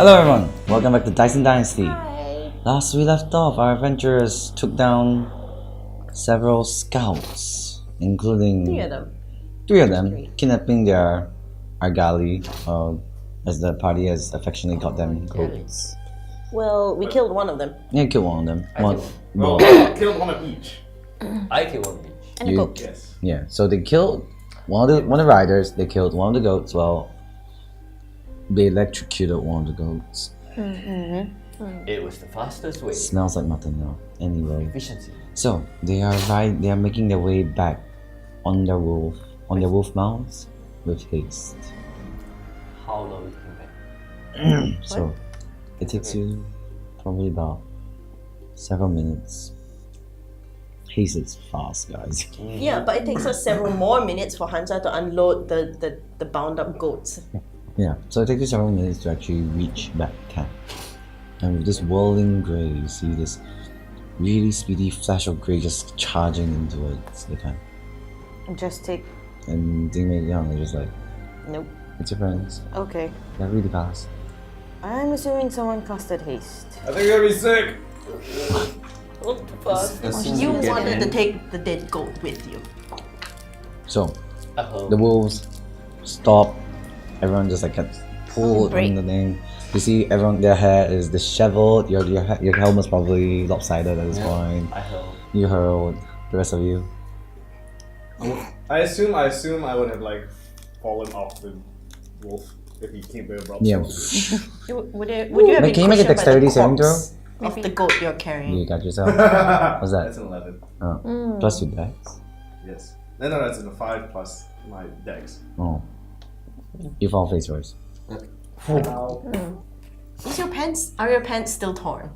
Hello everyone, welcome back to Dice and Dynasty. Hi. Last we left off, our adventurers took down several scouts, including three of them, kidnapping their Argali, as the party has affectionately called them, goats. Well, we killed one of them. Yeah, killed one of them. Killed one of each. I killed one of each. And a goat. Yes. Yeah, so they killed one of the riders, they killed one of the goats, well, they electrocuted one of the goats. It was the fastest way. Smells like mutton now. Anyway, Efficiency. so they are making their way back on their wolf mounts with haste. How long we came back? So it takes you probably about several minutes. Haste is fast, guys. Yeah, but it takes us several more minutes for Hansa to unload the bound up goats. Yeah, so it takes you several minutes to actually reach back camp. And with this whirling grey, you see this really speedy flash of grey just charging in towards the camp. Just take. And they make young, they're just like, Nope. it's your friends. Okay. They're really fast. I'm assuming someone casted haste. I think you're gonna be sick. You wanted to take the dead goat with you. So the wolves stop. Everyone just like gets pulled on the thing. You see everyone, their hair is disheveled. Your helmet's probably lopsided at this point. I held. You hurled. The rest of you. I assume I would have like fallen off the wolf if he came very abruptly. Yeah. Would you have been Can you make a cushioned by the dexterity saving throw? corpse of the goat you're carrying? You got yourself. What's That's that? an 11. Oh. Plus your dex. Yes. No, that's in a 5 plus my dex. Oh. You fall face first. Are your pants still torn?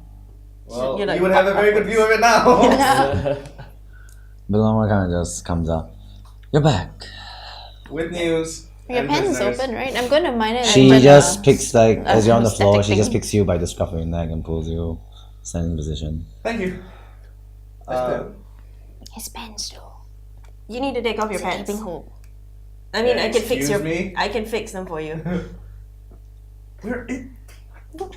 Well, You're like you would have a very good view of it now. Beloma kind of just comes up. You're back. With news. Your and pen is listeners. open, right? I'm gonna mine it. She just picks like as you're on the floor. prosthetic She just thing. picks you by the scruff of your neck and pulls you standing position. Thank you. His pens though. You need to take off your It's a pants. gaping hole. I mean, I can fix Excuse me? I can fix them for you. You're You're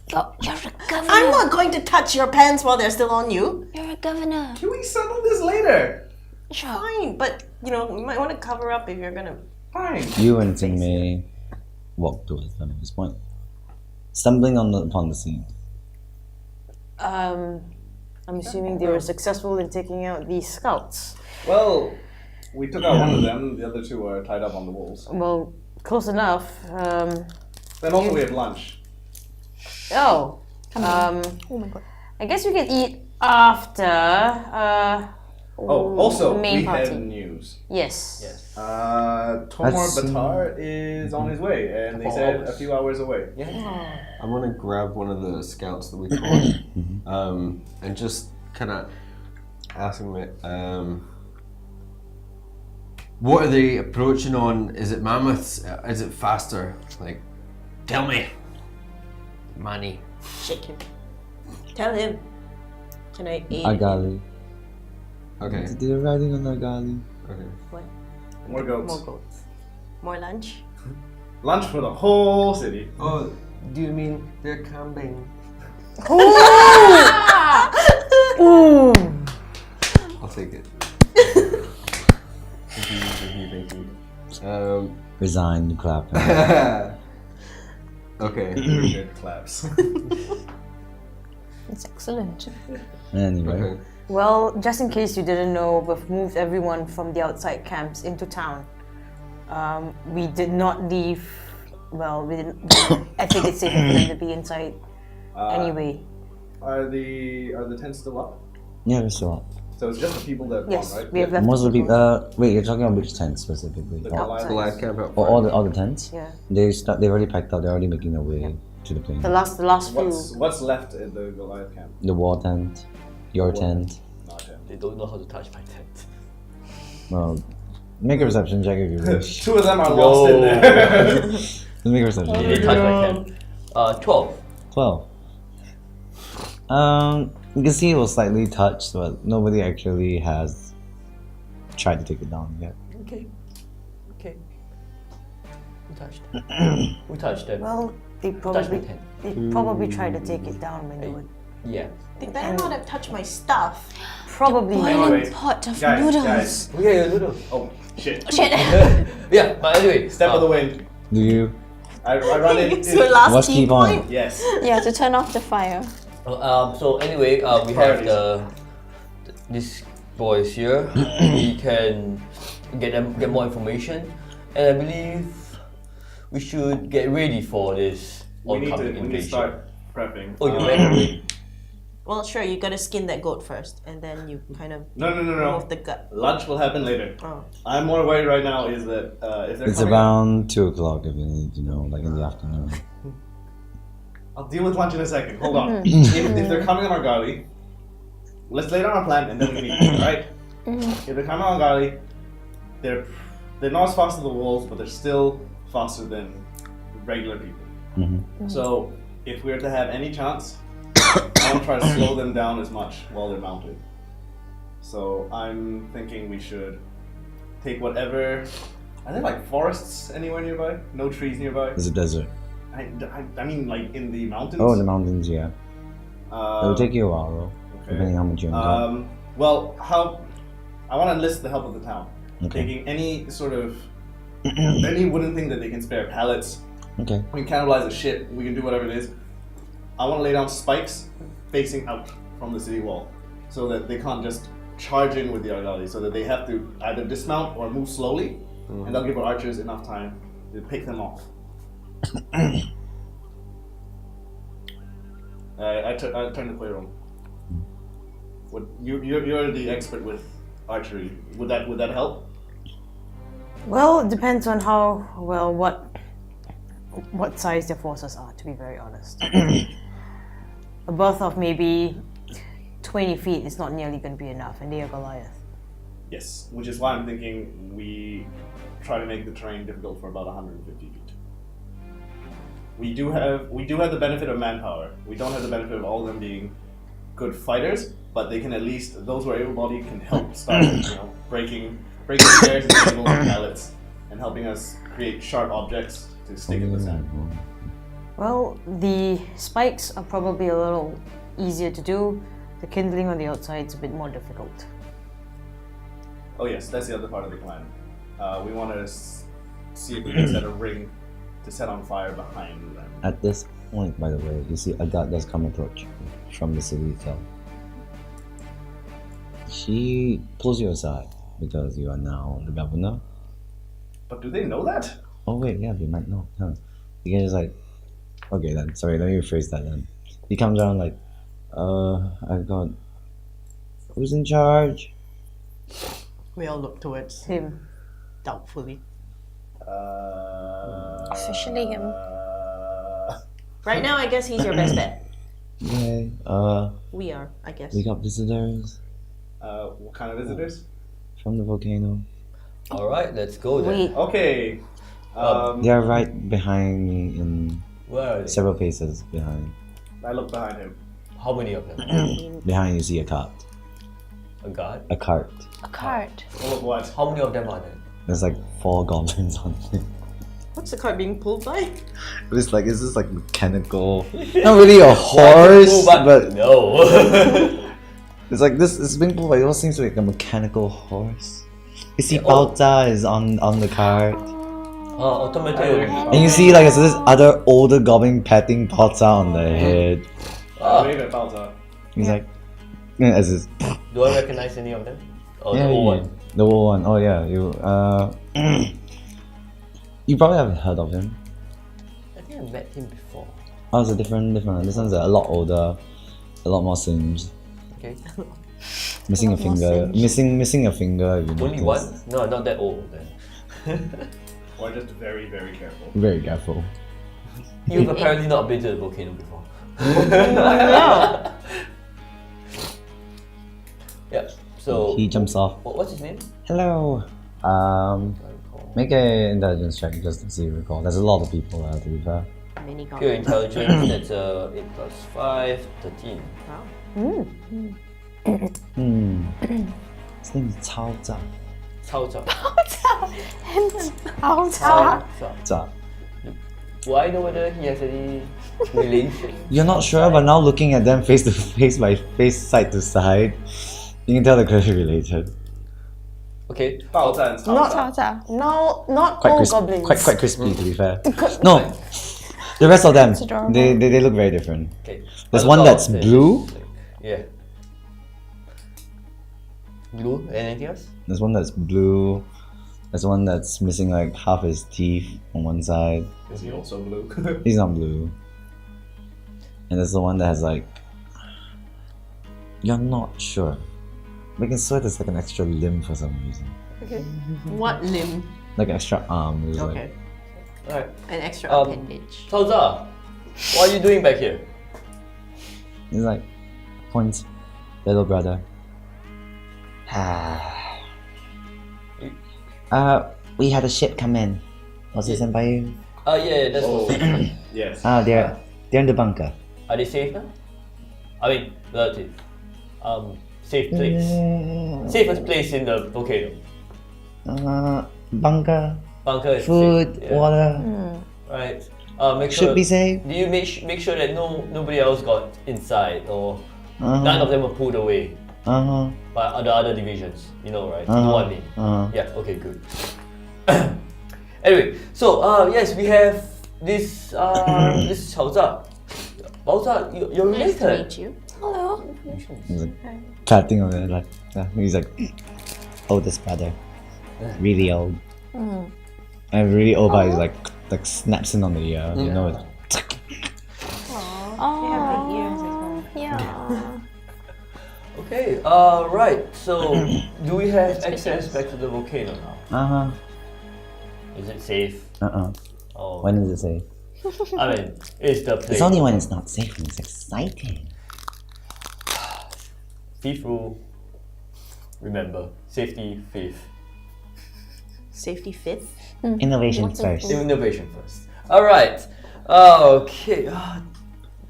a governor. I'm not going to touch your pants while they're still on you. You're a governor. Can we settle this later? Sure. Fine, but you might want to cover up if you're gonna. Fine. You and Tingmei walk towards them at this point, stumbling upon the scene. I'm assuming they were successful in taking out these scouts. Well, we took out one of them. The other two are tied up on the wolves. Well, close enough. Then also we have lunch. Oh my god. I guess we could eat after. Also, main we party. had news. Yes. Yes. Tomar That's- Batar is on his way, and they said a few hours away. I want to grab one of the scouts that we caught, and just kind of ask him, what are they approaching on? Is it mammoths? Is it faster? Like, tell me. Money. Shake him. Tell him. Can I aid? Argali. Okay. They're riding on Argali. Okay. What? More goats. More goats. More lunch. Lunch for the whole city. Oh, do you mean they're camping? I'll take it. Thank you. Resigned, clap. Okay. Good claps. It's excellent. Anyway, Okay. Well, just in case you didn't know, we've moved everyone from the outside camps into town. We did not leave. Well, we didn't. I think it's safer for them to be inside anyway. Are the tents still up? yeah, they're still up. So it's just the people that have Yes, gone, right? we have left. Most of the people. Wait, you're talking about which tent specifically? The Oh, Goliath. The last camp out oh, front. all the tents. Yeah. They already packed up. They're already making their way to the plane. The last few. What's left in the Goliath camp? The war tent, your tent. Not him. They don't know how to touch my tent. Well, make a reception check if you wish. Two of them are lost in there. Let's make a reception They check. touch my tent. 12. 12. You can see it was slightly touched, but nobody actually has tried to take it down yet. Okay. We touched. We touched them. Well, They Touch my probably tent. tried to take it down when they were Yeah. They better not have touched my stuff. probably Boiling Anyway, pot of guys, noodles. guys. Yeah, noodle. Oh shit! Shit. Yeah, but anyway. Step of the wind. Do you? I run it. It's your last What's key key point? point. Yes. Yeah, to turn off the fire. So anyway, we have these boys here. We can get more information, and I believe we should get ready for this We need to oncoming invasion. start prepping. Oh, you're ready? Well, sure, you gotta skin that goat first, and then you kind of No. remove the gut. Lunch will happen later. Oh. I'm more worried right now is that if they're It's coming around 2 o'clock if you need to know, like in the afternoon. I'll deal with lunch in a second. Hold on. if they're coming on our galley, let's lay down our plan and then we can eat, right? If they're coming on our galley, they're not as fast as the wolves, but they're still faster than regular people. So if we're to have any chance, I want to try to slow them down as much while they're mounted. So I'm thinking we should take whatever. Are there like forests anywhere nearby? No trees nearby? It's a desert. I mean, like in the mountains. Oh, in the mountains, yeah. It'll take you a while, though, depending how much you enjoy. Well, I want to enlist the help of the town. Okay. Taking any sort of any wooden thing that they can spare, pallets. Okay. We can cannibalize a ship. We can do whatever it is. I want to lay down spikes facing out from the city wall, so that they can't just charge in with the artillery. So that they have to either dismount or move slowly, and they'll give our archers enough time to pick them off. I turn to Quayron. What you're the expert with archery. Would that help? Well, it depends on what size their forces are, to be very honest. A berth of maybe 20 feet is not nearly going to be enough, and they are Goliath. Yes, which is why I'm thinking we try to make the terrain difficult for about 150 feet. We do have the benefit of manpower. We don't have the benefit of all of them being good fighters, but they can at least, those who are able-bodied can help start, breaking chairs and tables and pallets, and helping us create sharp objects to stick in the sand. Well, the spikes are probably a little easier to do. The kindling on the outside is a bit more difficult. Oh yes, that's the other part of the plan. We want to see if we can set a ring to set on fire behind them. At this point, by the way, you see a guard does come approach from the city itself. She pulls you aside because you are now the governor. But do they know that? Oh wait, yeah, they might know. Huh. You guys like, okay then, sorry, let me rephrase that then. He comes around like, I've got, who's in charge? We all look towards Him. doubtfully. Officially him. Right now, I guess he's your best bet. Okay, We are, I guess. we got visitors What kind of visitors? from the volcano. All right, let's go then. Wait, Okay. They are right behind me in Where are they? several paces behind. I look behind him. How many of them? Behind you see a cart. A guard? A cart. A card. Full of what? How many of them are there? There's like 4 goblins on it. What's the cart being pulled by? It's just like mechanical. Not really a horse, but no. it's like this. It's being pulled by. It all seems like a mechanical horse. You see, Yeah, oh. Pauta is on the cart, Automatically. and you see like this other older goblin patting Pauta on the head. I wave at Balta. He's like, yeah, as this. Do I recognize any of them? Oh, Yeah, the old yeah, one. the old one. Oh yeah, you you probably haven't heard of him. I think I met him before. Oh, it's a different. This one's a lot older, a lot more singed. Okay. Missing a finger. Missing a finger. If you Only notice. one? No, not that old then. Or just very, very careful. Very careful. You've apparently not been to the volcano before. no. Yeah. So He jumps off. what's his name? Hello. Make an intelligence check just to see if you recall. There's a lot of people out there. Many Pure goblins. intelligence, that's 8 plus 5, 13. Wow. His name is Cao Zha. Cao Cao. How Cao Cao. Zha. do I know whether he has any relation? You're not sure, but now looking at them face to face by face, side to side, you can tell they're closely related. Okay. 爆战吵架 Cha-cha. No, not Quite all crispy, goblins. quite crispy to be fair. No, the rest of them, adorable. they look very different. Okay. There's On one top that's there's blue. like- yeah. Blue. Anything else? There's one that's blue. There's one that's missing like half his teeth on one side. Is he also blue? He's not blue. And there's the one that has like. You're not sure. We can swear there's like an extra limb for some reason. What limb? Like an extra arm. It's like- Okay. Alright. An extra Um, appendage. Chaoza, what are you doing back here? It's like points, little brother. We had a ship come in. Was it sent by you? Yeah, that's Oh. for safe. Yes. They're in the bunker. Are they safe now? I mean, relative. Safe place. Safest place in the volcano. Bunker, Bunker is food, safe. Yeah. water. Right. Make sure. Should be safe. Do you make sure that nobody else got inside or none of them were pulled away by the other divisions? You know, right? You know what I mean? Yeah. Okay. Good. Anyway, so yes, we have this this is Chaoza. Chaoza, you're Nice to related. meet you. Hello. He's like cutting on it, like he's like oldest brother, really old. And really old, but he's like snaps in on the ear. You know it. Oh, yeah. Okay. Right. So, do we have access back to the volcano now? Is it safe? Oh. When is it safe? I mean, is the place? It's only when it's not safe and it's exciting. Fifth rule. Remember, safety fifth. Safety fifth. Innovation first. Innovation first. All right. Okay.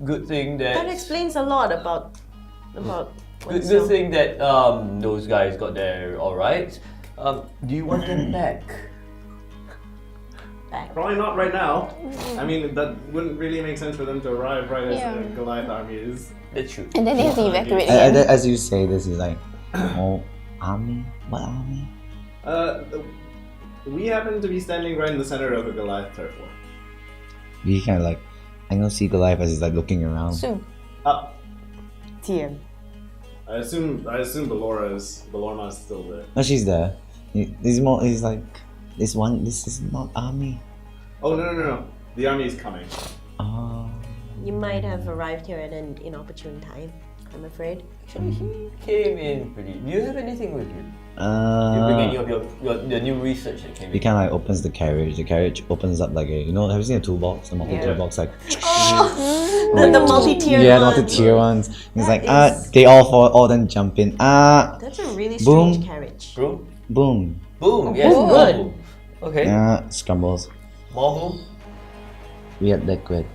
Good thing That that. explains a lot about Good oneself. thing that those guys got there. All right. Do you want them back? Probably not right now. I mean, that wouldn't really make sense for them to arrive right as Yeah. the Goliath army is. That's true. And then they have to evacuate again. As you say this, is like, oh, army? What army? We happen to be standing right in the center of a Goliath turf war. We kind of like, I don't see Goliath as he's like looking around. Soon. TM. I assume Belorma is still there. No, she's there. He's like, this is not army. Oh no! The army is coming. Oh. You might have arrived here at an inopportune time, I'm afraid. Actually, he came in pretty. Do you have anything with you? You bring any of your new research that came He in? kind of like opens the carriage. The carriage opens up like a, have you seen a toolbox? The multi-toolbox, like, The multi-tier yeah, one. multi-tier ones. He's like, is- they all then jump in. That's a really Boom. strange carriage. Boom. Boom. Boom. Yes. boom. more Good. boom. Okay. Scrambles. More boom. Weird liquid.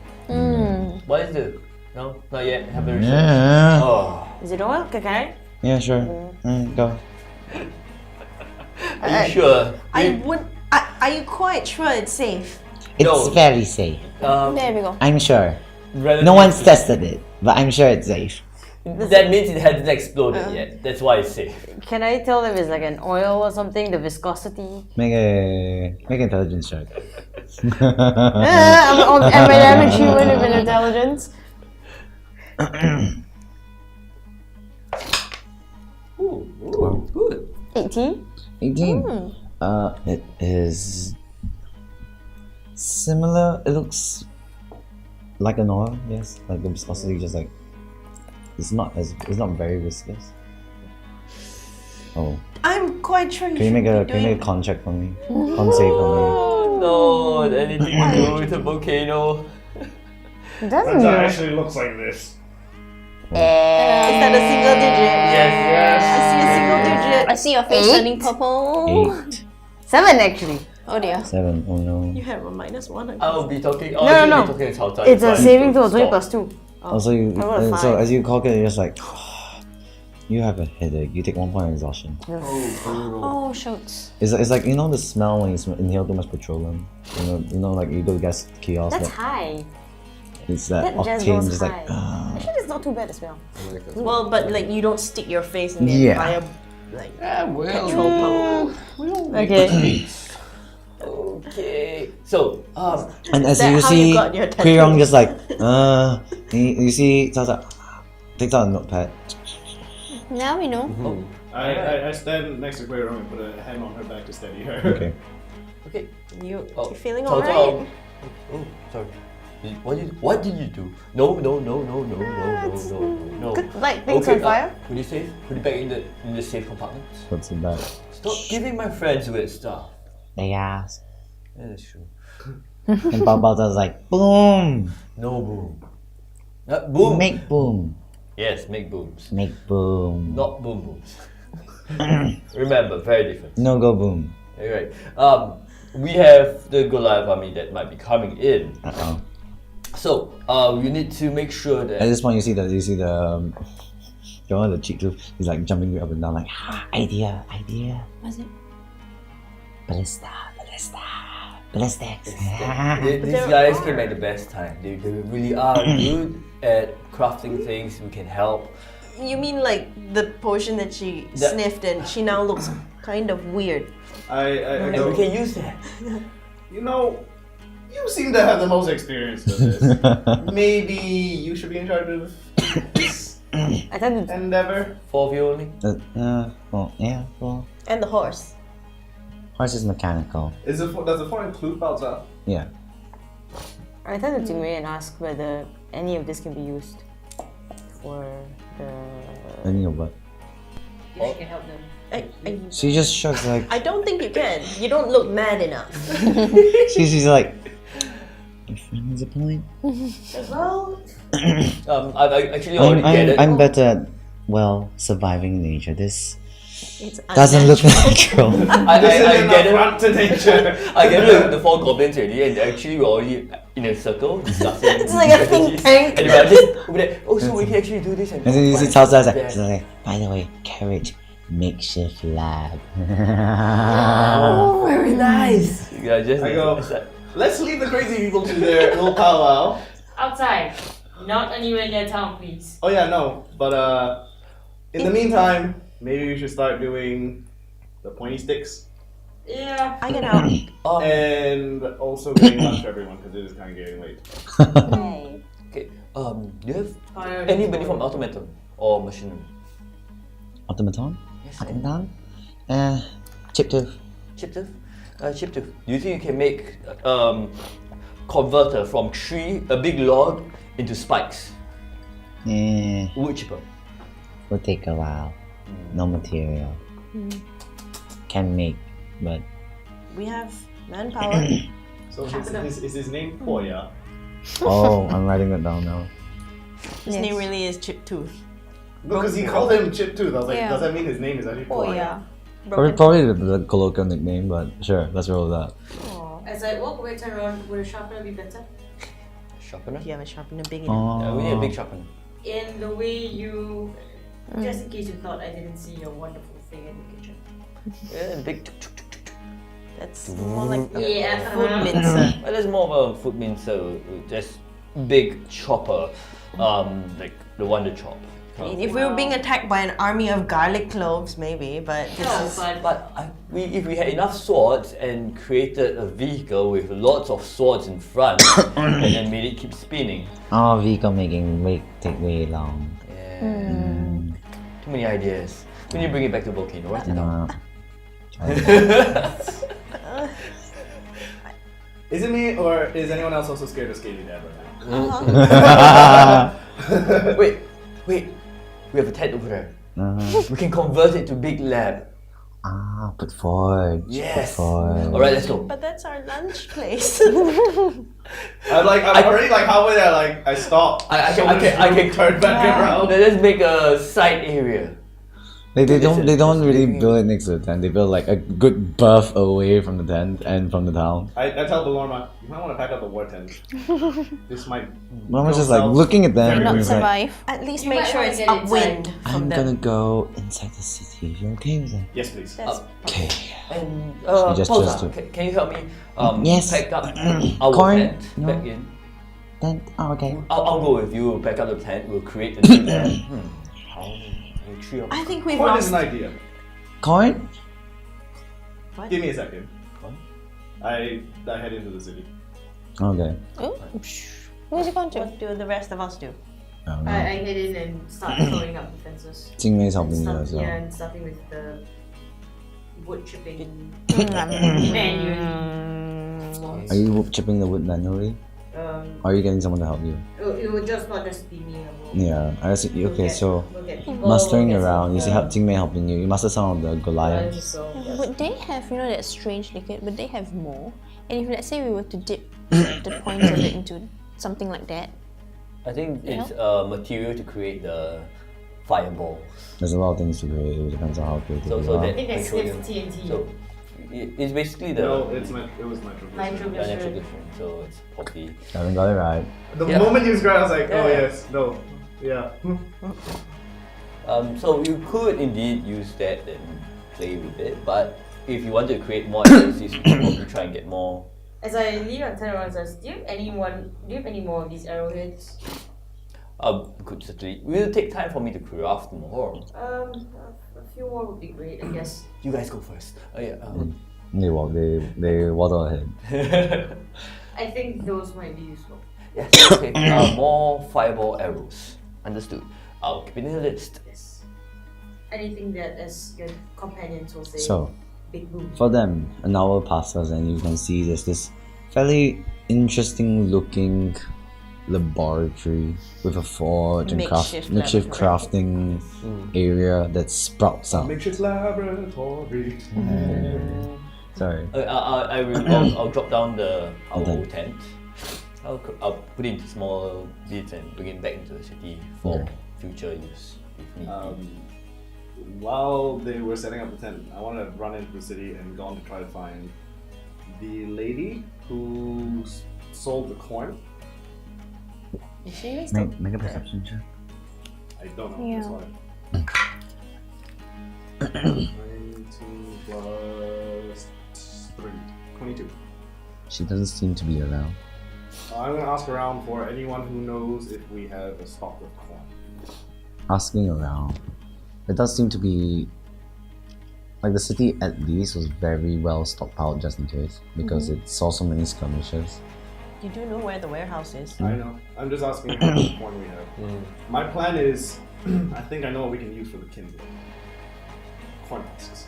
What is it? No, not yet. Have the research. Yeah. Oh. Is it oil? Okay. Yeah, sure. Go. Are you sure? Are you quite sure it's safe? It's No. very safe. There we go. I'm sure. Relative- No one's tested it, but I'm sure it's safe. That means it hasn't exploded yet. That's why it's safe. Can I tell if it's like an oil or something? The viscosity. Make an intelligence check. I'm a human with intelligence. Ooh, good. 18. 18. It is similar. It looks like an oil, yes. Like the viscosity, just like it's not very viscous. Oh, I'm quite sure you can you make should be a doing... con check for me? Con save for Oh no, anything to do with a volcano. It doesn't That look. actually looks like this. Is that a single digit? Yes. I see a single digit. I see your face turning purple. me. 8, 7 actually. Oh dear. 7. Oh no. You have a -1. I I'll be talking. I'll No, actually no, be talking to Cao Cao. It's a But saving throw, it's only stop. +2. Also, I rolled a so 5. as you calculate, you're just like, You have a headache. You take 1 point of exhaustion. Oh, shoots. It's like, you know the smell when you inhale too much petroleum? You know like you go to gas kiosk. That's but high. it's that That just octane goes just like... high. Actually, it's not too bad as well. Well, but like you don't stick your face in the Yeah. entire like petrol pump. Okay. Okay. So, And as that you how see, you got your tattoo? Quirong just like, you see, Tata takes out a notepad. Now we know. I stand next to Quirong and put a hand on her back to steady her. Okay. okay. You Oh, feeling Cao alright? Cao. Oh, sorry. What did you do? No. Could light things on fire? Put it safe. Put it back in the safe compartment. What's in that? Stop giving my friends weird stuff. Yeah. Yeah, that's true. And Bao Bao's like, boom! No boom. Boom. Make boom. Yes, make booms. Make boom. Not boom booms. Remember, very different. No go boom. Alright. We have the Goliath army that might be coming in. Uh-oh. So, you need to make sure At that this point, you see the the one with the cheek tooth. He's like jumping up and down, like idea. What's it? Ballistics. these guys came at the best time. They really are good at crafting things. We can help. You mean like the potion that she That- sniffed and she now looks kind of weird? I And go, we can use that. you know, you seem to have the most experience with this. Maybe you should be in charge of this I tend to endeavor. 4 of you only. Well, And the horse. horse is mechanical. Does the 4 include Balza? Yeah. I tend to Tingwei and ask whether any of this can be used for the. Then you know what? If she can help them. She just shrugs like. I don't think you can. You don't look mad enough. She's like. Your friend has a point. Well, I actually already get it. I'm better at surviving nature. This it's doesn't look unnatural. natural. I This is get an it. affront to nature. I get it. The 4 goblins already, and actually we're already in a circle discussing. It's like a think strategies. tank. And we're just over there. Oh, so we can actually do this. And then you see Cao Cao's like, Yeah. she's like, by the way, carriage, makeshift lab. Oh, very nice. Yeah, just I go, let's leave the crazy people to their little powwow. Outside, not anywhere near town, please. Oh yeah, no. But in the meantime, maybe we should start doing the pointy sticks. Yeah. I can help. And also getting lunch for everyone because it is kind of getting late. Okay. Do you have Fire anybody from automaton or machinery? Automaton? Yes. Automaton? Chiptooth. Chiptooth? Chiptooth. Do you think you can make converter from a big log into spikes? Wood chipper. Will take a while. No material. Can make, but We have manpower. So is his name Poya? oh, I'm writing it down now. His name really is Chip Tooth. Because he called him Chip Tooth. I was like, Yeah. does that mean his name is actually Oh Poya? yeah. Probably the colloquial nickname, but sure, let's roll with that. As I walk away, turn around, would a sharpener be better? Sharpener? If you have a sharpener big enough. Yeah, we need a big sharpener. In the way you. Just in case you thought I didn't see your wonderful thing in the kitchen. Yeah, big. That's more like a Yeah. food mincer. Well, that's more of a foot mincer, just big chopper, like the Wonder Chop. If we were being attacked by an army of garlic cloves, maybe, but this No, is. but If we had enough swords and created a vehicle with lots of swords in front and then made it keep spinning. Oh, vehicle making take way long. Yeah. Too many ideas. We need to bring it back to volcano. Write it down. Is it me or is anyone else also scared of Scaly Dad right now? Wait. We have a tent over there. We can convert it to big lab. Put forward. Yes. Put forward. Alright, let's go. But that's our lunch place. I'm already like halfway there. Like I stopped. I can turn back around. Let's make a side area. They don't Just really leaving build it next to the tent. They build like a good buff away from the tent and from the town. I tell Belorma, you might want to pack up the war tent. This might. Mama's go just like south looking at them very and Not he's like, survive. At least You make might sure wanna it's get upwind inside. from I'm them. gonna go inside the city. If you're okay with that? Yes, please. That's Okay. And just Pausa, to- can you help me Yes. pack up our Corn? tent No. back in? Then okay. I'll go with you. Pack up the tent. We'll create the new tent. Three of I think we've Corn is lost. an idea. Corn? Give me a second. Corn? I head into the city. Okay. Oh, where's he going to? What do the rest of us do? I don't know. I head in and start throwing up the fences. Jingmei's And helping you start- as well. Yeah, and starting with the wood chipping Mm. manually. Are you wood chipping the wood manually? Or are you getting someone to help you? It would just not just be me. We'll, Yeah, I see. we'll Okay, get- so we'll get people, mustering we'll get around. You see how some, Jingmei helping you. You muster some of the Goliaths. so, yes. Would they have, you know, that strange liquid? Would they have more? And if, let's say, we were to dip the points of it into something like that, I think Yeah. it's material to create the fireball. There's a lot of things to create. It depends on how creative So you so are. I that think I petroleum. sniffed TNT. So it's basically the No, it was nitroglycerin. Nitroglycerin. nitroglycerin. So it's probably Haven't got it right. The Yeah. moment you described, I was like, oh Yeah. yes, no, yeah. so you could indeed use that and play with it, but if you want to create more abilities, you could probably try and get more. As I leave on 10 rounds, do you have any more of these arrowheads? Could certainly. Will take time for me to craft more. A few more would be great, I guess. You guys go first. Yeah. They walk. They waddle ahead. I think those might be useful. Yes. Okay. More fireball arrows. Understood. I'll keep it in the list. Yes. Anything that, as your companions will say, So big boom. for them, an hour passes and you can see there's this fairly interesting looking laboratory with a forge and makeshift crafting area that sprouts out. Makeshift laboratory. Sorry. I'll drop down our Okay. old tent. I'll put it into small bits and bring it back into the city for future use if need be. While they were setting up the tent, I want to run into the city and go on to try to find the lady who sold the corn. Is she Make a perception check. I don't know. Yeah. That's why. 19 plus 3. 22. She doesn't seem to be around. I'm going to ask around for anyone who knows if we have a stock of corn. Asking around. It does seem to be like the city at least was very well stockpiled just in case because it saw so many skirmishes. You do know where the warehouse is. I know. I'm just asking how much corn we have. My plan is, I think I know what we can use for the kindling. Corn husks.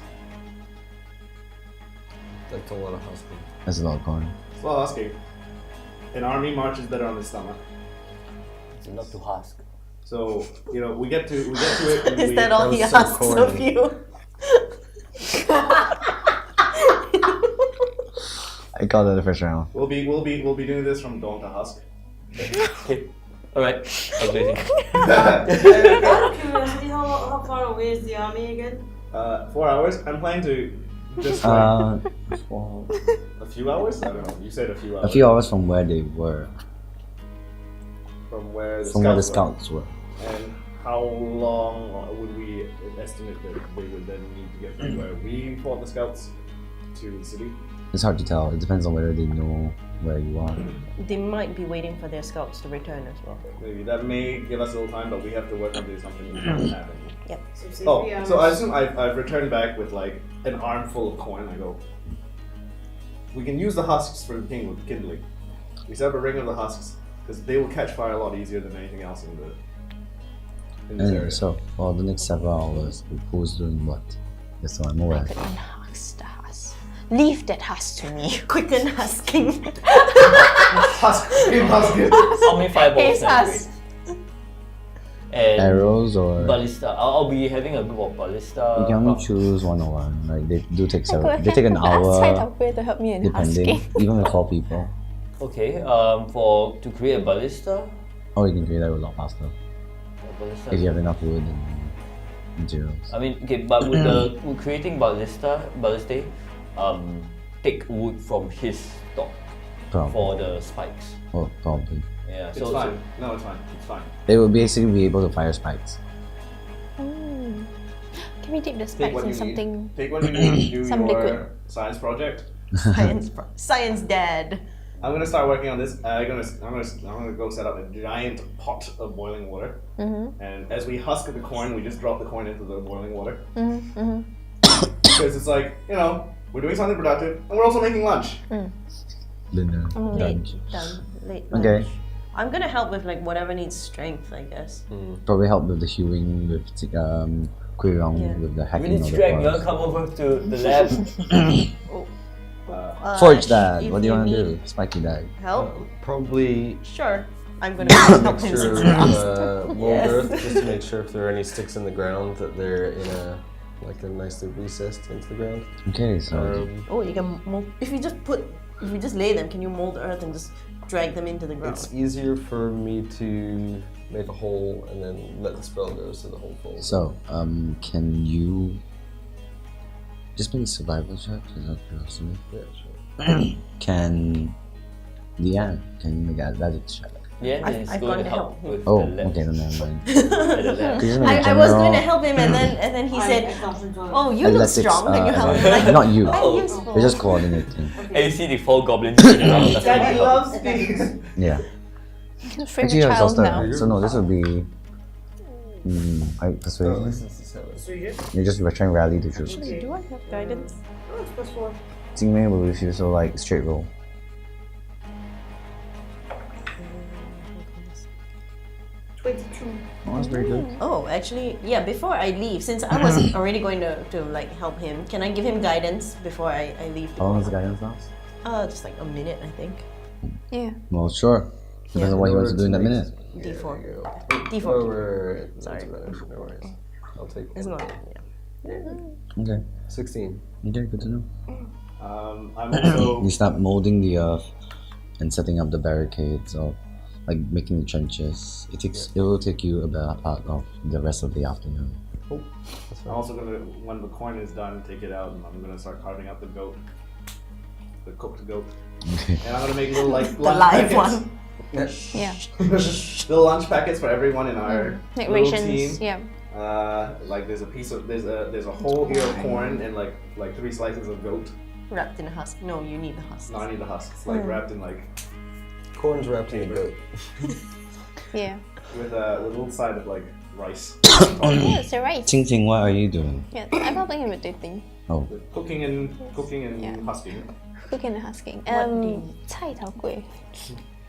That's a lot of husking. That's a lot of corn. So I'll ask you. An army marches better on its stomach. It's enough to husk. So, we get to it and Is we that all he was so asks corny. of you? I got it the first round. We'll be doing this from dawn to husk. Okay. Alright. I'll do it. Out of curiosity, how far away is the army again? 4 hours. I'm planning to just a few hours. I don't know. You said a few hours. A few hours from where they were, from where the from where the scouts scouts were. were. And how long would we estimate that they would then need to get from where we fought the scouts to the city? It's hard to tell. It depends on whether they know where you are. They might be waiting for their scouts to return as well. Maybe that may give us a little time, but we have to work on the assumption we can't have any. So say 3 Oh, hours. so I assume I've returned back with like an armful of corn. I go, we can use the husks for the kindling. We set up a ring of the husks because they will catch fire a lot easier than anything else in this Anyway, area. so for the next several hours, who's doing what? Just so I'm aware. Quicken husk the husk. Leave that husk to me. Quicken husking. Husk, How many fireballs It's can I us. create? And Arrows or ballista. I'll be having a group of ballista. you can only choose one on one. Like they do take I several. could They take an have outside hour, of way to help me in depending. husking. Even with 4 people, Okay. To create a ballista. or you can create that a lot faster A ballista. if you have enough wood. And materials. I mean, okay, but with creating ballistae, take wood from his stock Probably. for the spikes. Oh, probably. Yeah, It's so fine. No, it's fine. It's fine. They will basically be able to fire spikes. Can we dip the Take spikes what in you something? need. Take what you need to do Some your liquid. science project. Science dad. I'm gonna start working on this. I'm gonna go set up a giant pot of boiling water. And as we husk the corn, we just drop the corn into the boiling water. Because it's like, you know, we're doing something productive, and we're also making lunch. Dinner. Lunch. Done. Late Okay. lunch. I'm gonna help with like whatever needs strength, I guess. Probably help with the hewing, with Quirong, Yeah. with the we hacking need of the Gregg, you wanna forest. come over to the lab? Forge that. if What do you want to need do? Spiky dag. Help? Probably Sure. I'm gonna help him mixture since of we're asked. mold earth just to make sure if there are any sticks in the ground that they're in a like they're nicely recessed into the ground. Okay, so Oh, you can mold. If you just lay them, can you mold earth and just drag them into the ground? It's easier for me to make a hole and then let the spell go so the hole falls. can you just make a survival check? Is that curiosity? Yeah, sure. Can Leanne, can you make an athletics check? Yeah, I've he's gone going to to help help with Oh, the lab. okay, then never mind. The lab. Could you just make a I was general going to help him, and then he said, "Oh, you look athletics, strong. Can you help me?" advantage? Like, Not you. I'm useful. We're just coordinating. And you see the 4 goblins sitting around. That's why Daddy help. loves these. Yeah. Favorite Actually, you're child exhausted. now. Right? So no, this would be. Persuasion. You're just trying to rally the troops. Do I have guidance? Oh, it's +4. Jingmei will refuse, so like straight roll. 22. Oh, that's very good. Oh, actually, yeah. Before I leave, since I was already going to like help him, can I give him guidance before I leave? How long does the guidance last? Just like a minute, I think. Yeah. Well, sure. Depends on what he wants to do in that minute. D4. D4. D4. Sorry. Sorry. No worries. I'll take It's it. not. Yeah. Okay. 16. Okay, good to know. I'm also You start molding the earth and setting up the barricades or like making the trenches. It will take you about part of the rest of the afternoon. Cool. That's I'm fine. also gonna, when the corn is done, take it out and I'm gonna start carving up the goat, the cooked goat, and I'm gonna make little like The lunch live packets. one. Yeah. Little lunch packets for everyone in our Like little rations. team. Yeah. Like there's a whole ear of corn and like 3 slices of goat. Wrapped in a husk. No, you need the husk. No, I need the husks, like wrapped in like Corn's wrapped in a goat. Yeah. with a little side of like rice. Yeah, it's alright. Ting Ting, what are you doing? Yeah, I'm helping him with the thing. Oh, Cooking and Yeah. husking. Cooking and husking. What do you- 菜头粿.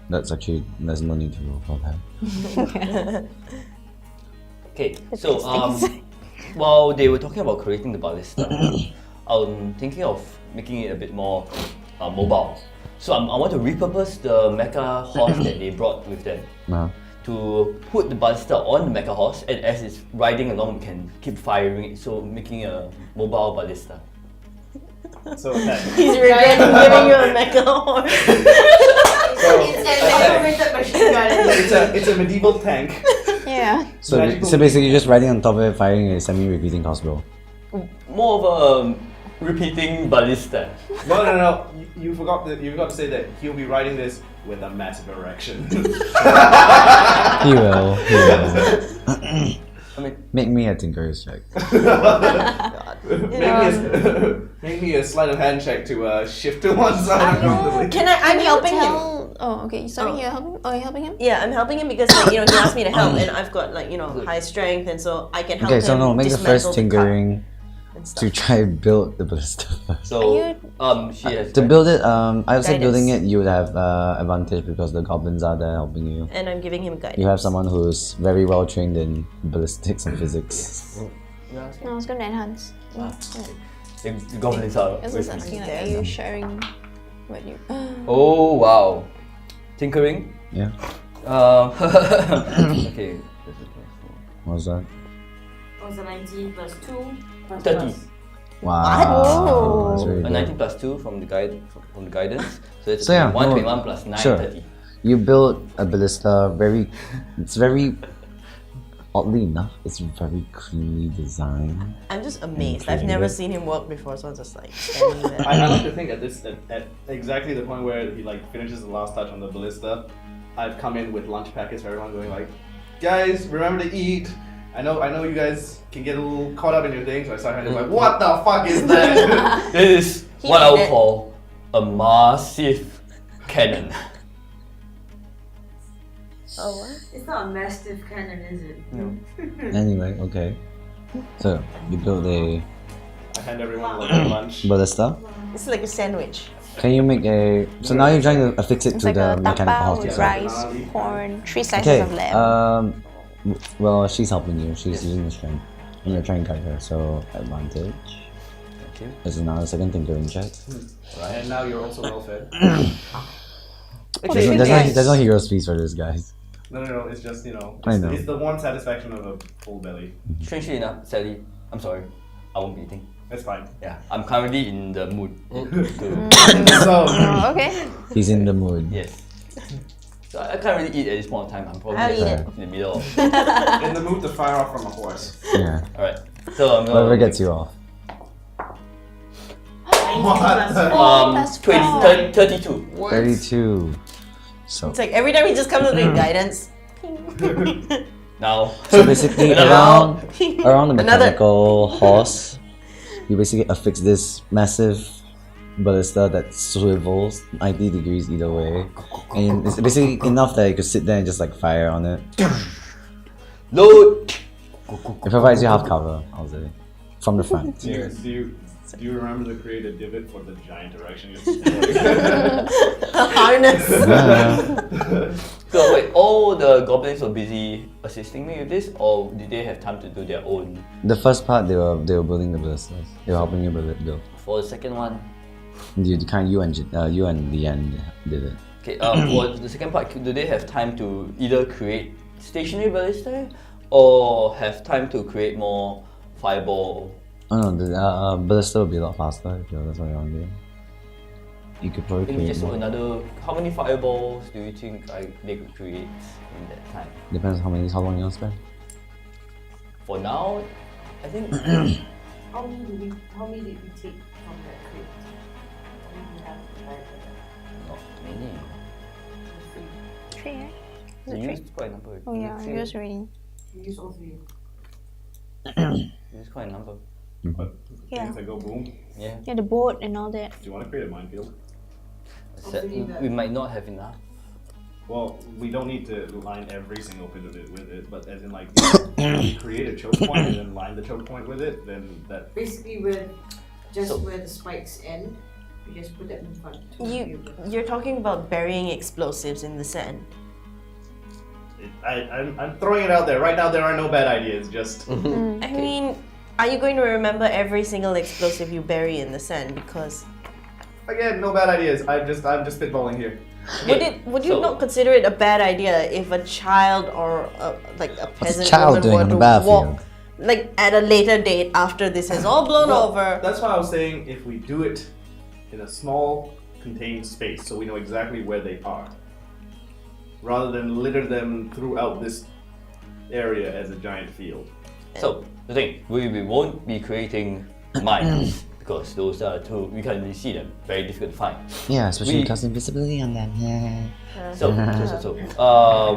there's no need to roll for that. Okay, so while they were talking about creating the ballista, I'm thinking of making it a bit more mobile. So I want to repurpose the mecha horse that they brought with them No. to put the ballista on the mecha horse, and as it's riding along, we can keep firing it. So making a mobile ballista. So that, He's regretting giving you a mecha horse. Automated machine gun. it's a medieval tank. Yeah. So Magical basically, you're just riding on top of it, firing a semi-repeating crossbow. More of a repeating ballista. No. You forgot to say that he'll be riding this with a massive erection. He will. I mean, Make me a tinker's check. Make me a sleight of hand check to shift to one side. Can I? I'm helping him. Oh, okay. Sorry, you're helping. Oh, you're helping him. Yeah, I'm helping him because like, he asked me to help, and I've got like high strength, and so I can help Okay, him. so no, make the dismantle first cart tinkering and stuff. to try and build the ballista first. so she has To build it, I would say Guidance. building it, you would have advantage because the goblins are there helping you. And I'm giving him guidance. You have someone who's very well trained in ballistics and physics. No, I was going to enhance. The goblins are. I was just asking, like, are you sharing what you? Oh wow, tinkering. Yeah. Okay. What was that? Was a 19 plus 2 plus 30. plus. Wow. That's really A good. 19 plus 2 from the guidance. So it's So yeah, 121 plus 9, sure. 30. You build a ballista it's very oddly enough, it's very cleanly designed. I'm just amazed. I've never seen him work before, so I'm just like standing there. I like to think at exactly the point where he like finishes the last touch on the ballista, I've come in with lunch packets for everyone, going like, guys, remember to eat. I know you guys can get a little caught up in your things. So I start handing like, what the fuck is that? This is what I would call a massive cannon. Oh, what? It's not a massive cannon, is it? No. Anyway, okay. So you build a I hand everyone like lunch. ballista. It's like a sandwich. Can you make a? So now you're trying to affix it It's to like the a mechanical tapao house with itself. rice, corn, 3 slices Okay. of lamb. Well, she's helping you. She's using the strength, and you're trying to guide her. So advantage. Thank you. This is now the second tinkering check. Right, and now you're also well fed. There's no hero speech for this, guys. No, it's just, you know, I know. it's the warm satisfaction of a full belly. Strangely enough, Sally, I'm sorry, I won't be eating. That's fine. Yeah, I'm currently in the mood. So, Oh, okay. He's in the mood. Yes. So I can't really eat at this point in time. I'm probably I'll eat it. in the middle. in the mood to fire off from a horse. Yeah. Alright. So I'm Whatever gonna gets you off. What? That's 20, 32. 32. So It's like every time he just comes with the guidance. Now. basically around the Another- mechanical horse, you basically affix this massive ballista that swivels 90 degrees either way, and it's basically enough that you could sit there and just like fire on it. Load! It provides you half cover, I'll say, from the front. Do you remember to create a divot for the giant erection? A harness. Yeah. So wait, all the goblins were busy assisting me with this, or did they have time to do their own? The first part they were building the ballistas. They were helping you build it. For the second one, You and Leanne did it. okay. For the second part, do they have time to either create stationary ballista, or have time to create more fireball? Oh no, the ballista will be a lot faster if that's what you want to do. You could probably Maybe create just more. another. How many fireballs do you think they could create in that time? Depends how long you want to spend. For now, I think How many did we take from that crate? How many do we have to buy for that? not many. Let's see. 3, right? Is We it 3? used quite a number. Oh yeah, I just already. We use all 3. We used quite a number. But Yeah. things that go boom. Yeah. Yeah, the boat and all that. Do you want to create a minefield? Except we might not have enough. Well, we don't need to line every single bit of it with it, but as in like, if you create a choke point and then line the choke point with it, then that. Basically, where just So- where the spikes end, we just put that in front. You're talking about burying explosives in the sand. I'm throwing it out there. Right now, there are no bad ideas. Just I mean, are you going to remember every single explosive you bury in the sand? Because again, no bad ideas. I'm just spitballing here. would you So- not consider it a bad idea if a child or like a peasant child woman doing were on the to battlefield? walk like at a later date after this has all blown over? That's why I was saying if we do it in a small, contained space, so we know exactly where they are, rather than litter them throughout this area as a giant field. So the thing, we won't be creating mines because those are too, we can't really see them. Very difficult to find. Yeah, especially We- because invisibility on them. So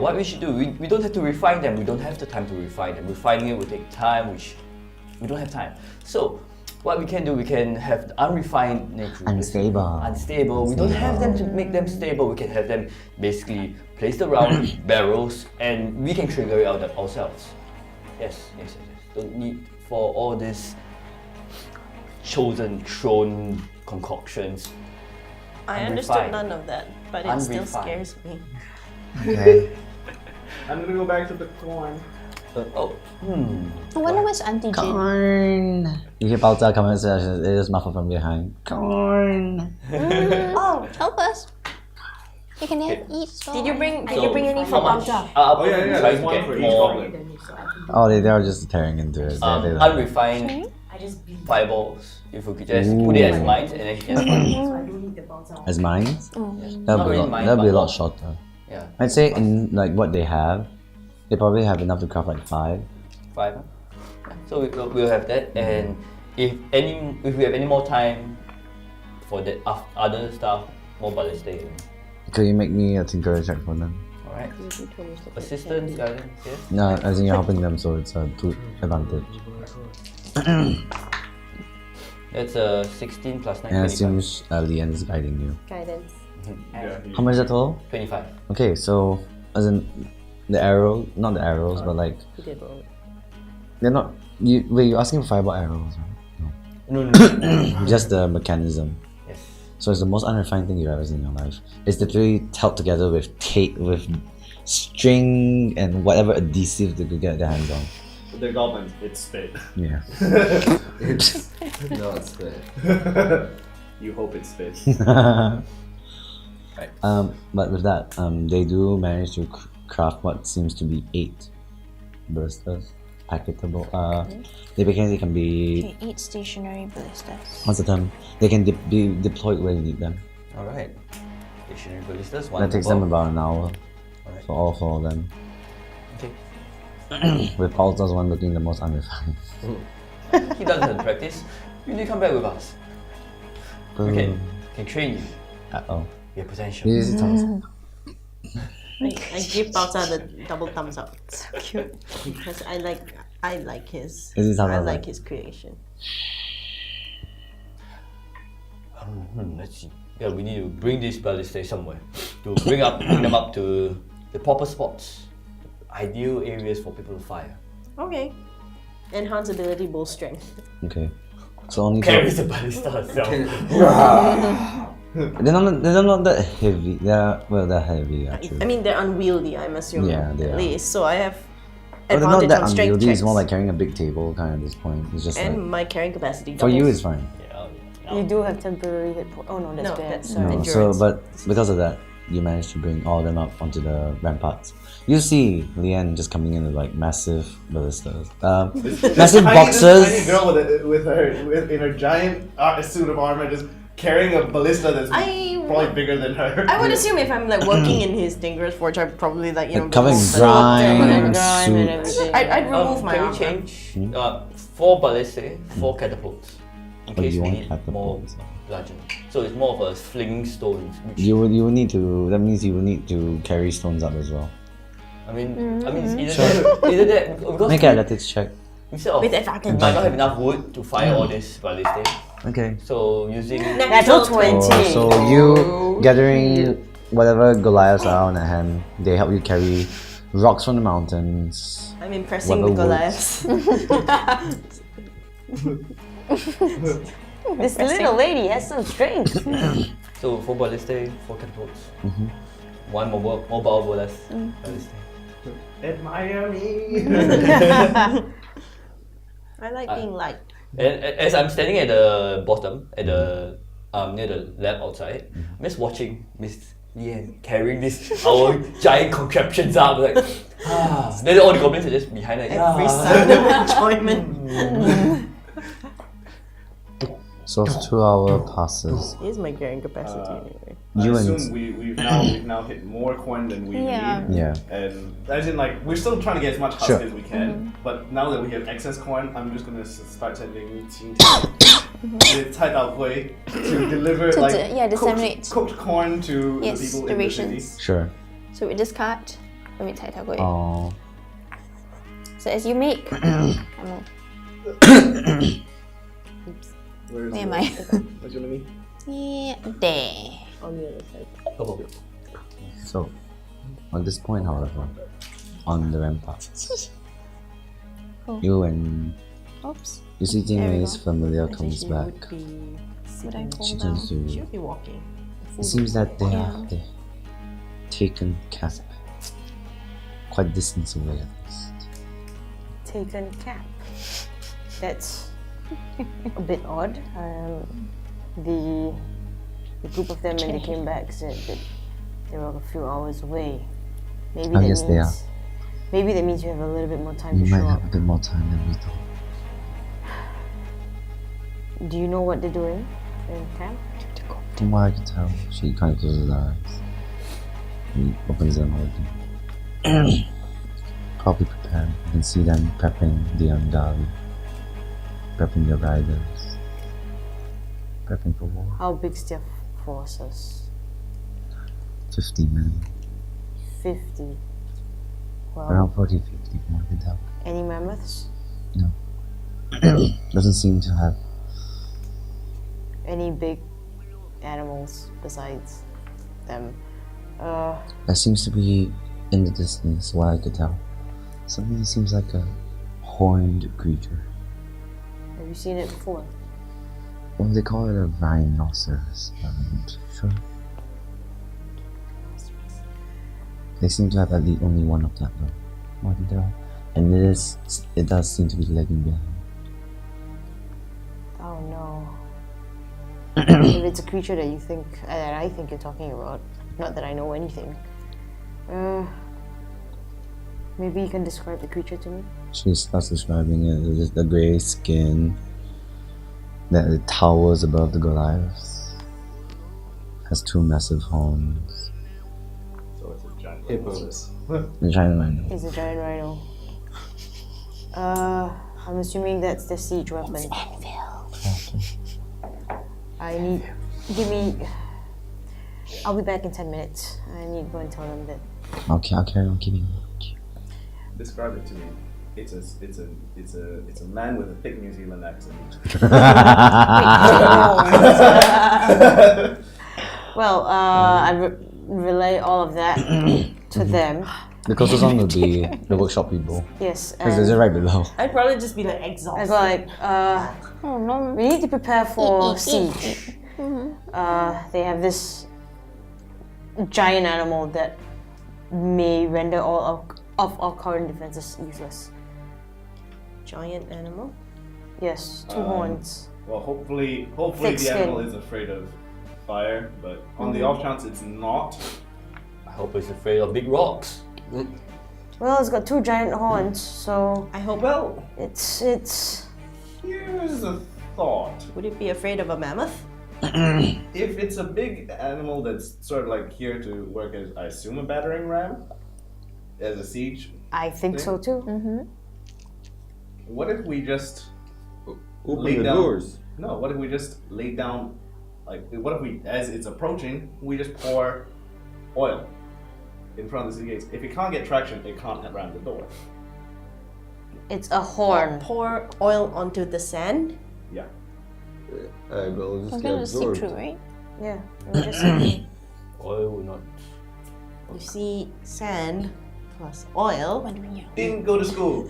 what we should do, we don't have to refine them. We don't have the time to refine them. Refining it will take time, which we don't have time. So what we can do, we can have the unrefined nature. Unstable. We don't have them to make them stable. We can have them basically placed around barrels, and we can trigger it out ourselves. Yes. Don't need for all this chosen throne concoctions. I Unrefined. understood none of that, but it still Unrefined. scares me. Okay. I'm gonna go back to the corn. I wonder where's Auntie Jin. Corn. You hear Balta comment sessions. It is muffled from behind. Corn. Oh, help us. You can eat. So Did you bring So, any how for much? Bangta? Oh yeah, Try there's to one get for each more goblin. Oh, they are just tearing into it. unrefined I just beat fireballs. If we could just put it as mines and then you can so I don't need the bounce out. As mines? Oh. That'll be really a lot. mine, That'll be a but lot more. shorter. Yeah. I'd say in like what they have, they probably have enough to craft like 5. 5. Huh? Yeah, so we'll have that, and if we have any more time for the other stuff, more ballistic. Could you make me a tinker check for them? Alright. Assistance, guidance, yes? No, as in you're helping them, so it's a 2 advantage. That's a 16 plus 9, And I 25. assume Leanne is guiding you. Guidance. Yeah, How much is that total? 25. Okay, so as in the arrow, not the arrows, but like You did roll it. they're not. You're asking for fireball arrows, right? No. Just the mechanism. Yes. So it's the most unrefined thing you've ever seen in your life. It's literally held together with tape, with string, and whatever adhesive they could get their hands on. They're goblins. It's spit. Yeah. It's not spit. You hope it's spit. Right. But with that, they do manage to craft what seems to be 8 ballistas, packetable. They can be. Okay, 8 stationary ballistas. What's the term? They can be deployed where you need them. Alright. Stationary ballistas, one. That takes them above. about an hour Alright. for all 4 of them. Okay. With Paul's one looking the most unrefined. He doesn't have practice. You need to come back with us. We can train you. Oh. Your potential. This is I give Baoza the double thumbs up So cute. because I like his. Is this how I that like like? his creation. Let's see. Yeah, we need to bring these ballistas somewhere to bring them up to the proper spots, ideal areas for people to fire. Okay. Enhance ability, bull strength. Okay. So only Carries the ballista herself. they're not that heavy. They're heavy actually. I mean, they're unwieldy. I'm assuming. Yeah, they at are. least. So I have But they're not advantage that on strength unwieldy. checks. It's more like carrying a big table kind of at this point. It's just and like my carrying capacity. for you doubles. it's fine. You do have temporary hit point. Oh no, that's No, bad. that's Sorry. No, so endurance. but because of that, you managed to bring all of them up onto the ramparts. You see Leanne just coming in with like massive ballistas, massive Tiny boxes. girl in her giant suit of armor, just carrying a ballista that's probably bigger than her. I would assume if I'm like working in his Dinger's Forge, I'd probably like Covering remove grime, and grime and suits. everything. I'd remove my Can we armor. change 4 ballistae, 4 catapults, in Oh, case you we want need catapults? more bludgeon. So it's more of a slinging stones. Which You will need to. That means you will need to carry stones up as well. I mean, it's either that because Make an athletics check. instead of With we advantage. might not have enough wood to fire all these ballistae. Okay. So using Natural 20. So you gathering whatever Goliaths are on at hand, they help you carry rocks from the mountains. I'm impressing the Whatever Goliaths. This little lady has some strength. so 4 ballistae, 4 catapults, 1 mobile ballistae. Admire me. I like being light. And as I'm standing at the bottom, at the near the lab outside, I'm just watching Miss Leanne carrying this our giant contraptions up like then all the goblins are just behind like Every sign of enjoyment. So 2 hours passes. Here's my carrying capacity anyway. I You and- assume we've now hit more coin than we Yeah. need. Yeah. And as in like we're still trying to get as much husk Sure. as we can, but now that we have excess coin, I'm just gonna start sending team with Cai Dao Hui to deliver To like disseminate. cooked corn to Yes, the people the in rations. the city. Sure. So with this card, let me type away. Oh. So as you make, Where is where am it? I? What's your name? Yeah, there. On the other side. So, at this point, however, on the ramparts, Oh. you and Oops. you see There we Jingwei's go. familiar I think comes she back. would be Would I She fall turns down? She to. would be walking. It seems that they Yeah. are taken cap. Quite distance away at least. Taken cap. That's a bit odd. The group of them when they came back said that they were a few hours away. Maybe Oh, that yes, they are. means maybe that means you have a little bit more time You to might show have up. a bit more time than we thought. Do you know what they're doing in camp? From what I can tell, she kind of closes her eyes. He opens them open. Probably prepared. You can see them prepping the ungodly, prepping their riders, prepping for war. How big's their forces? 50 men. 50. Well, Around 40, 50 from what I can tell. any mammoths? No. Doesn't seem to have. Any big animals besides them? That seems to be in the distance, what I could tell. Something that seems like a horned creature. Have you seen it before? Well, they call it a rhinoceros. I'm not sure. They seem to have at least only one of that though. What I can tell. And it does seem to be lagging behind. Oh no. If it's a creature that you think, that I think you're talking about, not that I know anything. Maybe you can describe the creature to me? She starts describing it as the grey skin that it towers above the Goliaths. Has 2 massive horns. So it's a giant Hippo. The giant rhino. It's a giant rhino. I'm assuming that's the siege weapon. I'll be back in 10 minutes. I need to go and tell them that. Okay, I'll carry on keeping watch. Describe it to me. It's a man with a thick New Zealand accent. Well, I relay all of that to them. The closest one would be the workshop people. Yes. Because it's right below. I'd probably just be like I exhausted. go like, Oh no. we need to prepare for siege. They have this giant animal that may render all of our current defenses useless. Giant animal. Yes, 2 horns. Well, hopefully Thick the animal skin. is afraid of fire, but on the off chance it's not. I hope it's afraid of big rocks. Well, it's got 2 giant horns, so I hope. Well, it's here's a thought. Would it be afraid of a mammoth? If it's a big animal that's sort of like here to work as, I assume, a battering ram, as a siege, I think so too. what if we just Open lay the down? doors. No, what if we just lay down? Like, what if we, as it's approaching, we just pour oil in front of the city gates? If it can't get traction, it can't ram the door. It's a horn. Pour oil onto the sand. Yeah. Will It's just get gonna seep absorbed. through, right? Yeah. we just- Oil will not. You see sand plus oil. What do we need? Didn't go to school.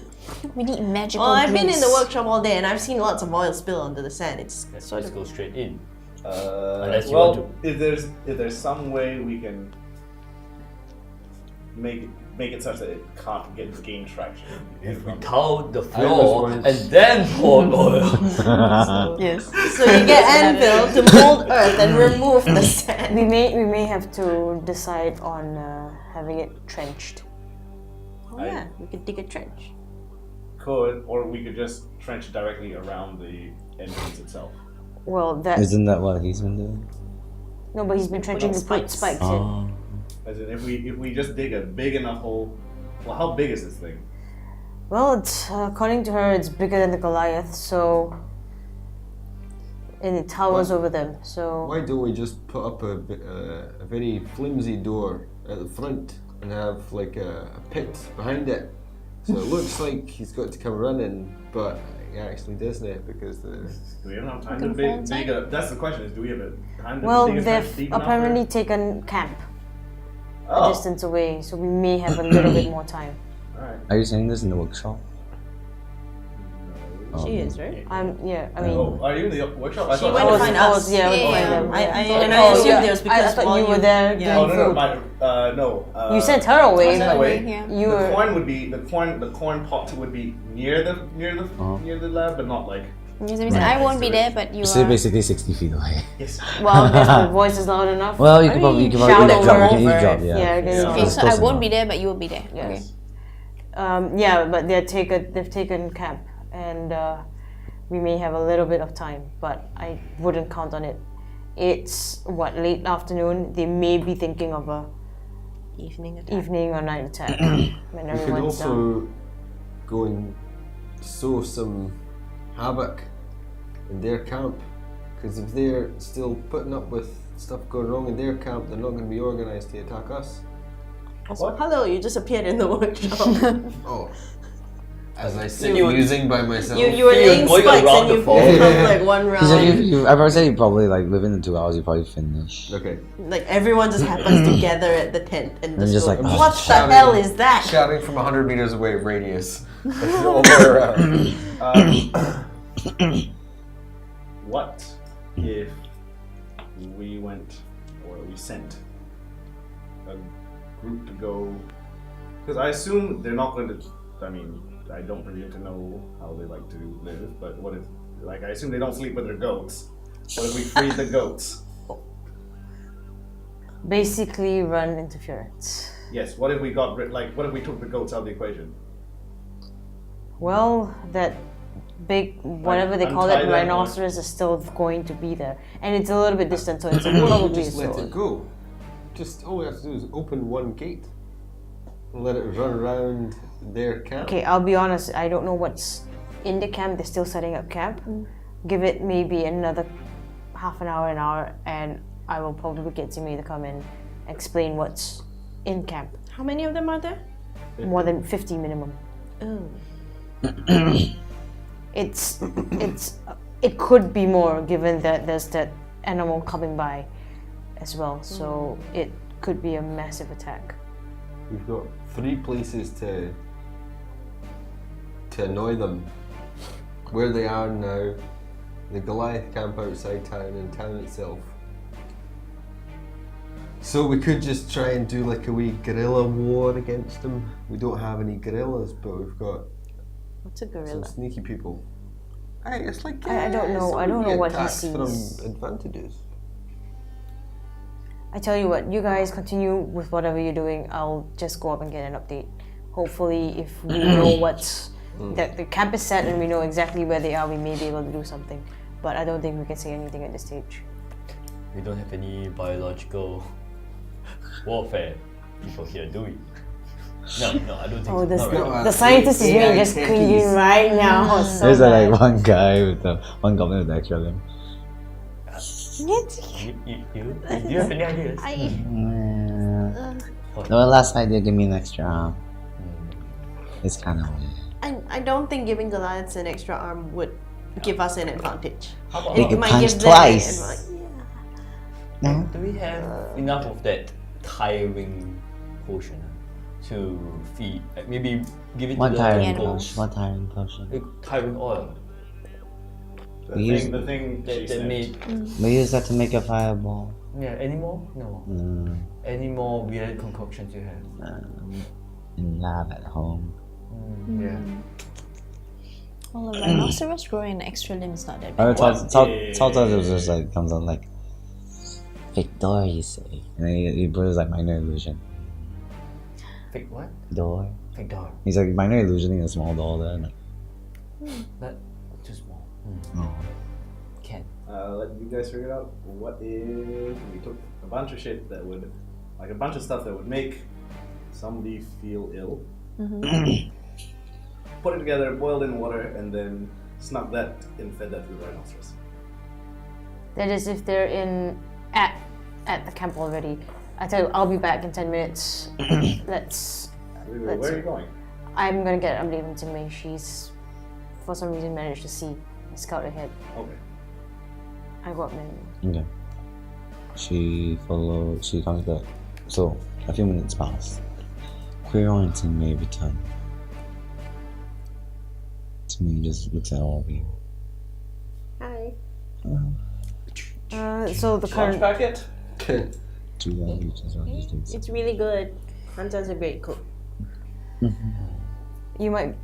We need magical Well, I've been in the grease. workshop all day and I've seen lots of oil spill onto the sand. It's Let's sort just of. go straight in. Unless you want if there's some way we can make it such that it can't gain traction. If we count the was floor once- and then pour oil. Yes. So you get anvil to mold earth and remove the sand. we may have to decide on having it trenched. Oh yeah, we could dig a trench. Could, or we could just trench directly around the entrance itself. Well, that Isn't that what he's been doing? no, but he's been trenching to put spikes in. Oh. As in, if we just dig a big enough hole. Well, how big is this thing? Well, it's according to her, it's bigger than the Goliath, so and it towers over them. So Why don't we just put up a very flimsy door at the front and have like a pit behind it? So it looks like he's got to come running, but he actually doesn't it because the Do we have enough time Can to fall dig a? That's the question: is do we have a time to well, dig a trench they've deep enough apparently for- taken camp a Oh, distance away, so we may have a little bit more time. all right. Are you saying this in the workshop? She is, right? I mean, Oh, are you in the workshop? I She thought went I to was- find I us. was- yeah, I went to find them. And I Oh, assumed yeah. it was I because thought while you were there Yeah. Oh doing no, food. no, no. You sent her away, I sent but away. Yeah. you The were. corn would be the corn pot would be near the lab, but not like. Yes, I mean, I won't be there, but you So are. basically 60 feet away. Yes. Well, if the voice is loud enough. Well, you can probably shout eavesdrop. You can over. eavesdrop, yeah. Yeah, you can Yeah. Okay, That's so close I won't enough. be there, but you will be there. Okay. Yes. Yeah, but they've taken camp, and we may have a little bit of time, but I wouldn't count on it. It's late afternoon. They may be thinking of a Evening attack. evening or night attack when We could everyone's down. also go and sow some havoc in their camp. Because if they're still putting up with stuff going wrong in their camp, they're not going to be organised to attack us. What? Hello, you just appeared in the workshop. Oh. As I sit musing by myself. you were laying going spikes around and the you've fall. come like one He said round. I've already said you probably like within the 2 hours you probably finish. Okay. Like everyone just happens to gather at the tent and And just go, like, oh, what the shouting. hell is that? Shouting from 100 meters away radius. All the way around. What if we went, or we sent a group to go? Because I assume they're not going to. I mean, I don't presume to know how they like to live, but what if, like, I assume they don't sleep with their goats. What if we free the goats? Basically, run interference. Yes. What if we got rid? Like, what if we took the goats out of the equation? Well, that big, whatever they call untie it, them rhinoceros is still going to be there. And it's a little bit distant, so it's Or probably just let it slow. go. Just all we have to do is open one gate and let it run around their camp. Okay, I'll be honest, I don't know what's in the camp. They're still setting up camp. Give it maybe another half an hour, and I will probably get Timmy to come in, explain what's in camp. How many of them are there? More than 50 minimum. Oh. It could be more given that there's that animal coming by as well, so it could be a massive attack. We've got 3 places to annoy them. Where they are now, the Goliath camp outside town and town itself. So we could just try and do like a wee guerrilla war against them. We don't have any guerrillas, but we've got What's a some gorilla? sneaky people. Hey, it's like I don't know. I don't know what he attacks from sees. advantages. I tell you what, you guys continue with whatever you're doing. I'll just go up and get an update. Hopefully, if we know what's the camp is set and we know exactly where they are, we may be able to do something. But I don't think we can say anything at this stage. We don't have any biological warfare people here, do we? No, I don't think Oh, so. this, Not right. the scientist is being just cringing right now. So There's bad. like one guy with one goblin with the extra limb. You, do you have any ideas? The last idea give me an extra arm. It's kind of weird. I don't think giving Goliaths an extra arm would give us an advantage. How about They could might punch give them twice. an do we have enough of that tiring potion to feed? Maybe give it One to the tiring animals. potion. One tiring potion. Like tiring oil. The thing she That sent. made. We use that to make a fireball. Yeah. Any more? No. Any more weird concoctions you have? In lab at home. Yeah. Well, a rhinoceros growing an extra limb is not that bad. Sometimes it just like comes on like fake door, you say, and then he brings like minor illusion Fake what? door. Fake door. He's like minor illusioning a small door there. Not too small. Oh. Can. Let you guys figure it out. What if we took a bunch of shit that would, like a bunch of stuff that would make somebody feel ill, put it together, boiled in water, and then snuck that and fed that to the rhinoceros. That is if they're at the camp already. I tell you, I'll be back in 10 minutes. Let's Where are you going? I'm gonna get an update from Timmy. She's for some reason managed to see and scout ahead. Okay. I got many. Okay. She comes back. So, a few minutes pass. Queerlington may return. Timmy just looks at all of you. Hi. So the Lunch current packet? Do that, you just always do so. It's really good. Hunter's a great cook. you might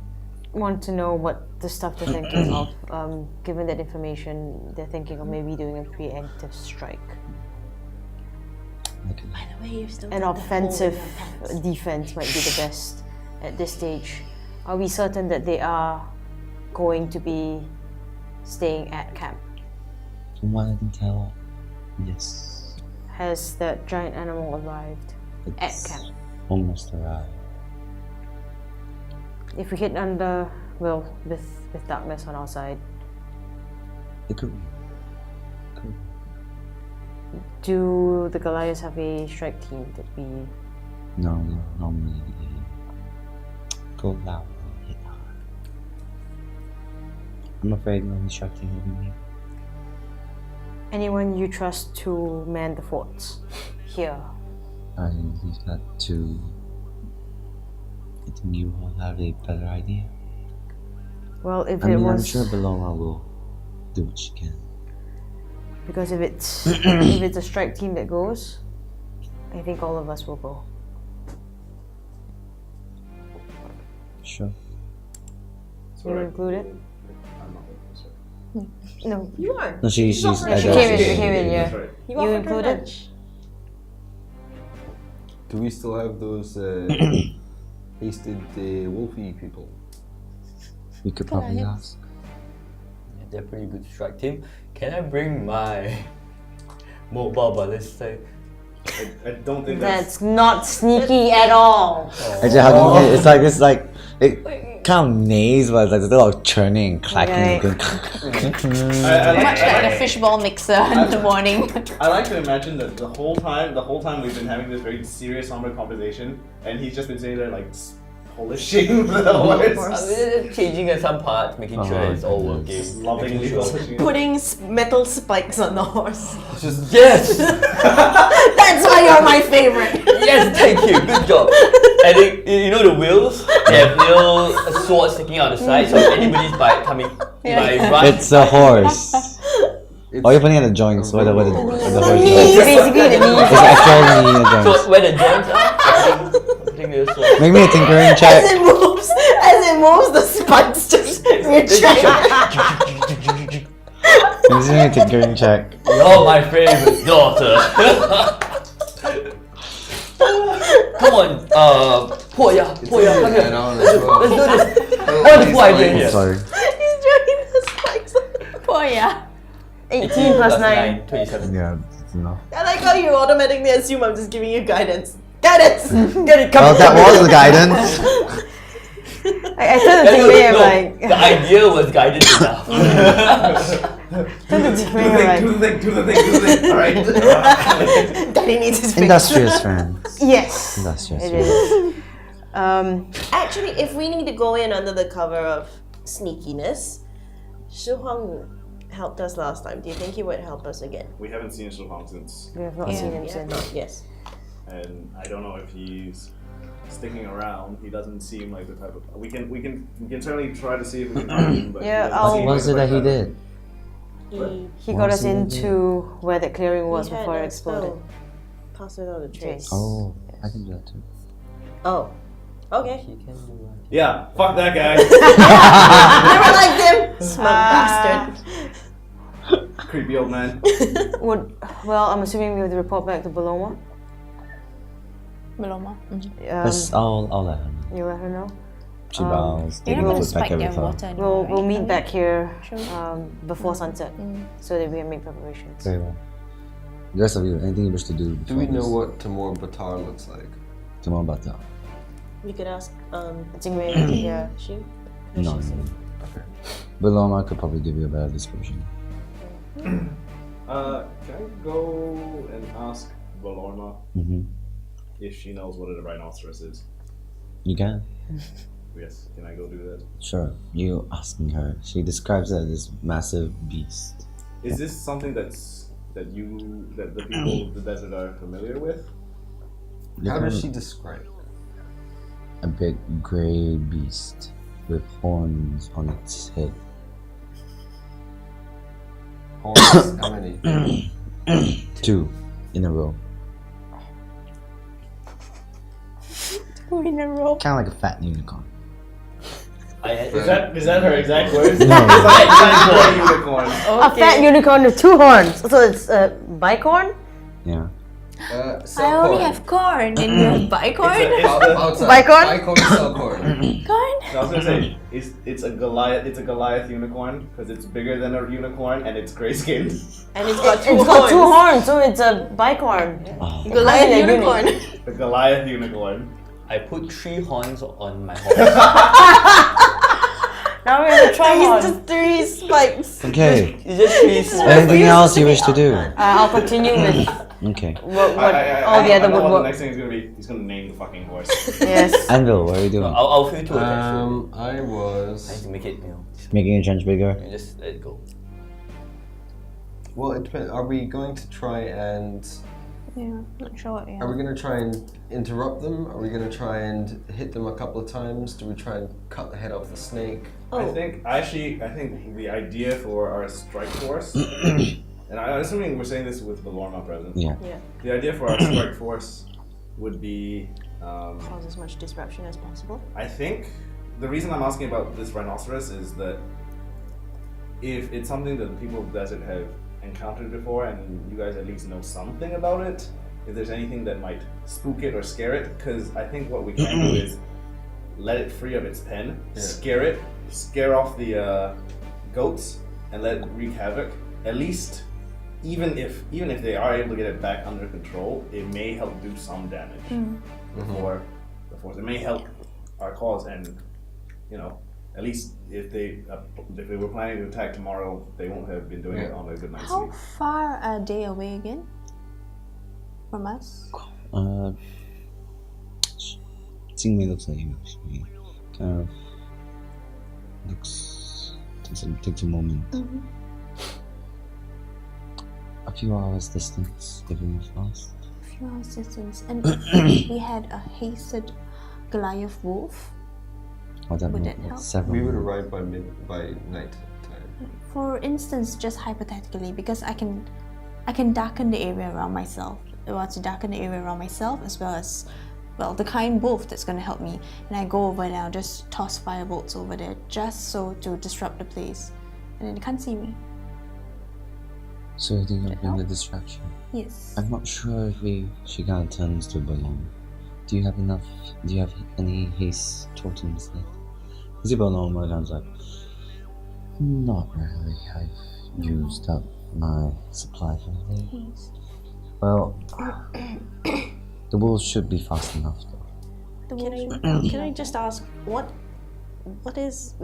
want to know what the stuff they're thinking of. Given that information, they're thinking of maybe doing a preemptive strike. Okay. By the way, you've still An got the hole in offensive your pants. defense might be the best at this stage. Are we certain that they are going to be staying at camp? From what I can tell, yes. Has that giant animal arrived? At It's camp. almost arrived. If we hit under, well, with darkness on our side, It could be. do the Goliaths have a strike team that we... No, normally go loud and hit hard. I'm afraid no instruction will be made. Anyone you trust to man the forts here? I leave that to. I think you all have a better idea. Well, if I it mean, I'm was... sure Beloma will do what she can. Because if it's if it's a strike team that goes, I think all of us will go. Sure. You included? I'm not with this, right? No. You are. No, she's not I She don't came in, see she came in, it. yeah. That's right. You You offered her included? lunch. Do we still have those hasted wolfy people? We could probably ask. Yeah, they're pretty good strike team. Can I bring my mobile ballista? I don't think That's not sneaky at all. Actually, how do you, it's like it kind of neighs, but it's like there's a lot of churning and clacking. Right. Much like a fishball mixer in the morning. I like to imagine that the whole time we've been having this very serious, somber conversation, and he's just been sitting there like polishing the horse. Changing at some parts, making sure that it's all working. Just lovingly making sure. polishing it. Putting metal spikes on the horse. It's just yes, That's why you're my favorite. yes, thank you, good job. And you know the wheels, they have little swords sticking out the side, so if anybody's by coming, if I run, It's a horse. Oh, you're putting at the joints where the horse Knees, is. basically the knees. It's actual knee joints. so where the joints are, I'm putting the sword. Make me a tinkering As check. it moves, the spikes just retract. Make me a tinkering check. You're my favorite daughter. Come on, Poya, come here. And on as well. Let's do this. What is why doing here? Sorry. He's dragging the spikes. Oh yeah. 18 plus 9. 27. Yeah, that's enough. I like how you automatically assume I'm just giving you guidance. Guidance! Get it, come Well, that was the guidance. I turned to Tingwei and No, like... the idea was guidance enough. Turned to Tingwei and like... Do the thing. Alright. Daddy needs his fix. Industrious friends. Yes, Industrious it friends. is. Actually, if we need to go in under the cover of sneakiness, Shu Huang helped us last time. Do you think he would help us again? We haven't seen Shu Hong since, We have not seen him since. Yes. and I don't know if he's sticking around. He doesn't seem like the type of. We can certainly try to see if we can find him. But Yeah, he doesn't I'll- seem What like was the it that type he of- did? He What got was us it again? into where the clearing was He had before it a exploded. spell. Pass without a trace. Oh, I can do that too. Oh. Okay. He can do that. Yeah, fuck that guy. Never liked him. Smug bastard. Creepy old man. Well, I'm assuming we would report back to Beloma. Beloma. Yes, I'll let her know. You let her know. She bows. You're Take not a gonna foot back spike every their time. water anymore, We'll meet right? back here Sure. before sunset, so that we can make preparations. Very well. The rest of you, anything you wish to do? Do we know what Timor Batar looks like? Tomorrow about that? We could ask Tingwei, yeah. Shu. No. Beloma could probably give you a better description. Can I go and ask Valorma Mm-hmm. if she knows what a rhinoceros is? You can. Yes. Can I go do that? Sure. You asking her. She describes it as this massive beast. Is this something that the people of the desert are familiar with? How does she describe it? A big gray beast with horns on its head. Horns? How many? 2 in a row. Two in a row. Kind of like a fat unicorn. Is that her exact words? No. Exact unicorn. A fat unicorn with 2 horns. So it's a bicorn? Yeah. I only have corn and you have bicorn. Outside. Bicorn, sell corn. Corn? I was gonna say it's a Goliath unicorn because it's bigger than a unicorn and it's gray skinned. And it's got two It's got 2 horns, so it's a bicorn. Goliath unicorn. The Goliath unicorn. I put 3 horns on my horse. Now we're gonna try It's on. just 3 spikes. Okay. It's just 3 spikes. Anything else you wish to do? I'll continue with Okay. what all the I other know what the would work. next thing is gonna be. He's gonna name the fucking horse. Yes. Anvil, what are you doing? I'll feel 2 attacks. I I need was. to make it, Making your trench bigger? you just let it go. Well, it depends. Are we going to try and? Yeah, not sure what we Are have. we going to try and interrupt them? Are we going to try and hit them a couple of times? Do we try and cut the head off the snake? I think the idea for our strike force, and I'm assuming we're saying this with the Lorma present. Yeah. The idea for our strike force would be, Cause as much disruption as possible. I think, the reason I'm asking about this rhinoceros is that if it's something that the people of the desert have encountered before and you guys at least know something about it, if there's anything that might spook it or scare it, because I think what we can do is let it free of its pen, scare off the goats, and let it wreak havoc. At least, even if they are able to get it back under control, it may help do some damage for the force. It may help our cause, and at least if they were planning to attack tomorrow, they won't have been doing it on a good night's How sleep. far are they away again? From us? Jingmei looks like you actually. Kind of takes a moment. A few hours distance if we move fast. A few hours distance. And we had a hasted Goliath wolf. Would Would it help? Several. We would arrive by night time. For instance, just hypothetically, because I can darken the area around myself. I want to darken the area around myself as well as the kind wolf that's going to help me. And I go over and I'll just toss firebolts over there just so to disrupt the place. And then they can't see me. So you think I'll bring the distraction? Yes. I'm not sure if she kind of turns to Balon. Do you have any haste totems left? Is it Balon? My gun's like, not really. I've used up my supply for the day. Haste. Well, the wolves should be fast enough though. The Can wolves I just ask what is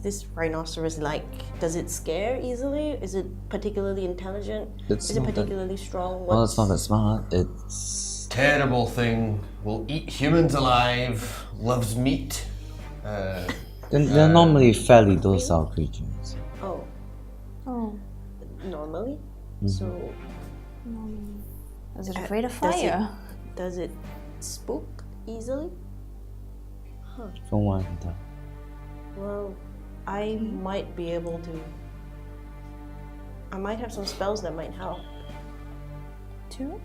this rhinoceros like? Does it scare easily? Is it particularly intelligent? It's Is it not that- particularly strong? Well, it's not that smart. It's Terrible thing. Will eat humans alive. Loves meat. they're normally fairly docile creatures. Oh, Oh. normally. Mm-hmm. So Is it afraid of does it- fire? does it spook easily? From what I can tell. Well, I might be able to. I might have some spells that might help Two?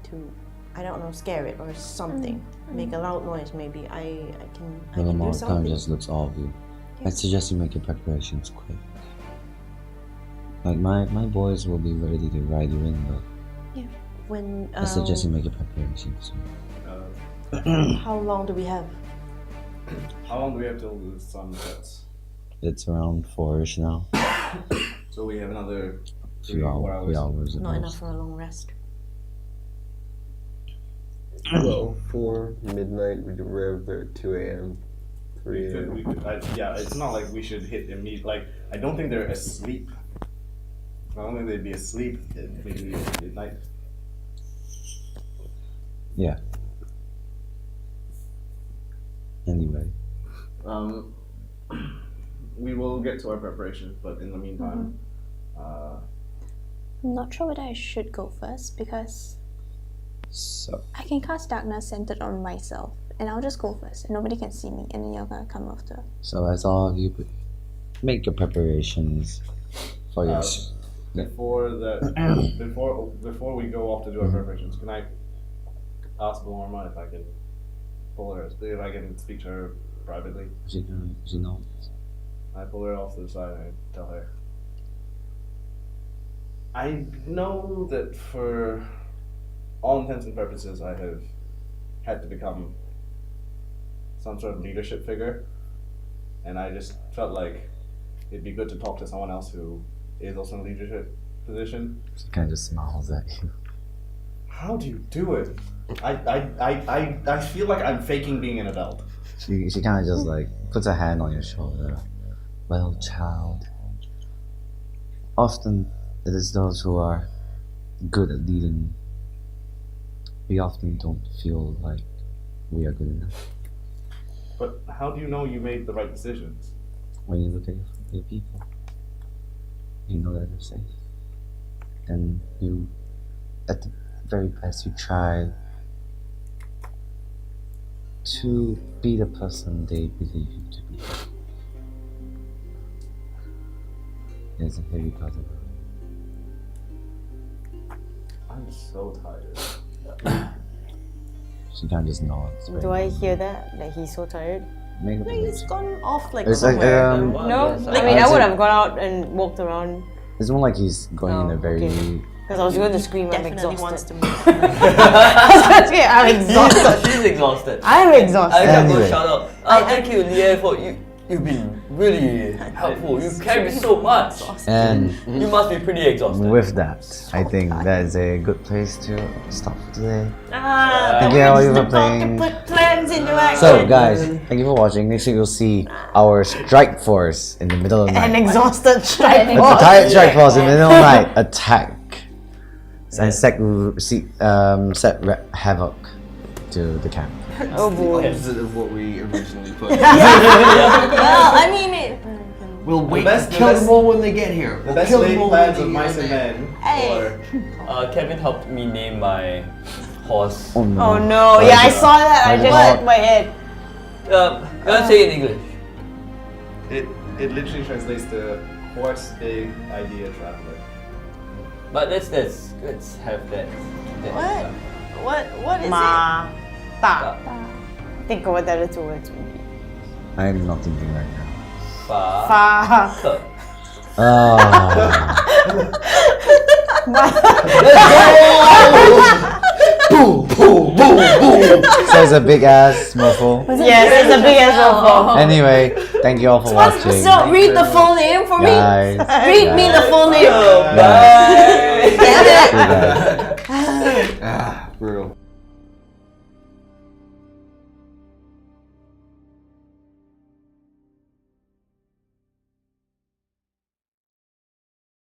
to, I don't know, scare it or something. Make a loud noise, maybe. I can The do Lamar kind something. of just looks all of you. I suggest you make your preparations quick. Like my boys will be ready to ride you in, but When I suggest you make your preparations soon. how long do we have? How long do we have till the sun sets? It's around 4ish now. So we have another 3 hours. 3 hours at Not enough most. for a long rest. Well, 4 midnight. We do rev at 2 a.m. 3 a.m. We could, it's not like we should hit immediate. Like, I don't think they're asleep. I don't think they'd be asleep at maybe midnight. Yeah. Anyway. We will get to our preparations, but in the meantime, I'm not sure whether I should go first because So I can cast darkness centered on myself and I'll just go first and nobody can see me and then you're gonna come after. as all of you make your preparations for your before we go off to do our preparations, can I ask Norma if I can pull her, if I can speak to her privately? she knows. I pull her off to the side and I tell her, I know that for all intents and purposes, I have had to become some sort of leadership figure, and I just felt like it'd be good to talk to someone else who is also in a leadership position. She kind of just smiles at you. How do you do it? I feel like I'm faking being an adult. She kind of just like puts a hand on your shoulder. Well, child. Often it is those who are good at leading. We often don't feel like we are good enough. But how do you know you made the right decisions? When you look at your people, you know that they're safe. And you, at the very best, you try to be the person they believe you to be. There's a heavy burden. I'm so tired. She kind of just nods. Do I hear that? That he's so tired? Make a He's perception. gone off like It's like somewhere. No? Yes, I mean, I I'd would say- have gone out and walked around. It's more like he's going in a very. Because I was going to scream, I'm Definitely wants exhausted. to move. I'm exhausted. She's exhausted. I'm exhausted. I can go Anyway. shout out. Thank you, Leah, for you. You've been really helpful. You carried so much. And You must be pretty exhausted. with that, I think that is a good place to stop for today. Ah, Thank you all you for playing. put plans into action. So guys, thank you for watching. Next week you'll see our strike force in the middle of the An night. exhausted strike A force. tired strike force in the middle of the night attack and set havoc to the camp. Oh boy. Opposite of what we originally planned. Well, I mean, it, We'll wait best- to the kill best- them all when they get here. The We'll best kill them laid all plans when of they mice get and here. men. Hey. Kevin helped me name my horse. Oh no. Oh no, yeah, I saw that. I just What? shook my head. You want to say it in English? It literally translates to horse big idea traveler. But let's have that. What is it? Ma. Ta. Ta. Think of what the other two words would be. I'm not thinking right now. Fa. Fa. Oh. So it's a big ass mofo. Yes, it's a big ass waffle. Anyway, thank you all for watching. so read the full name for me. Guys. Read me the full name. Bye. Bye. Damn it. Bye. Brutal.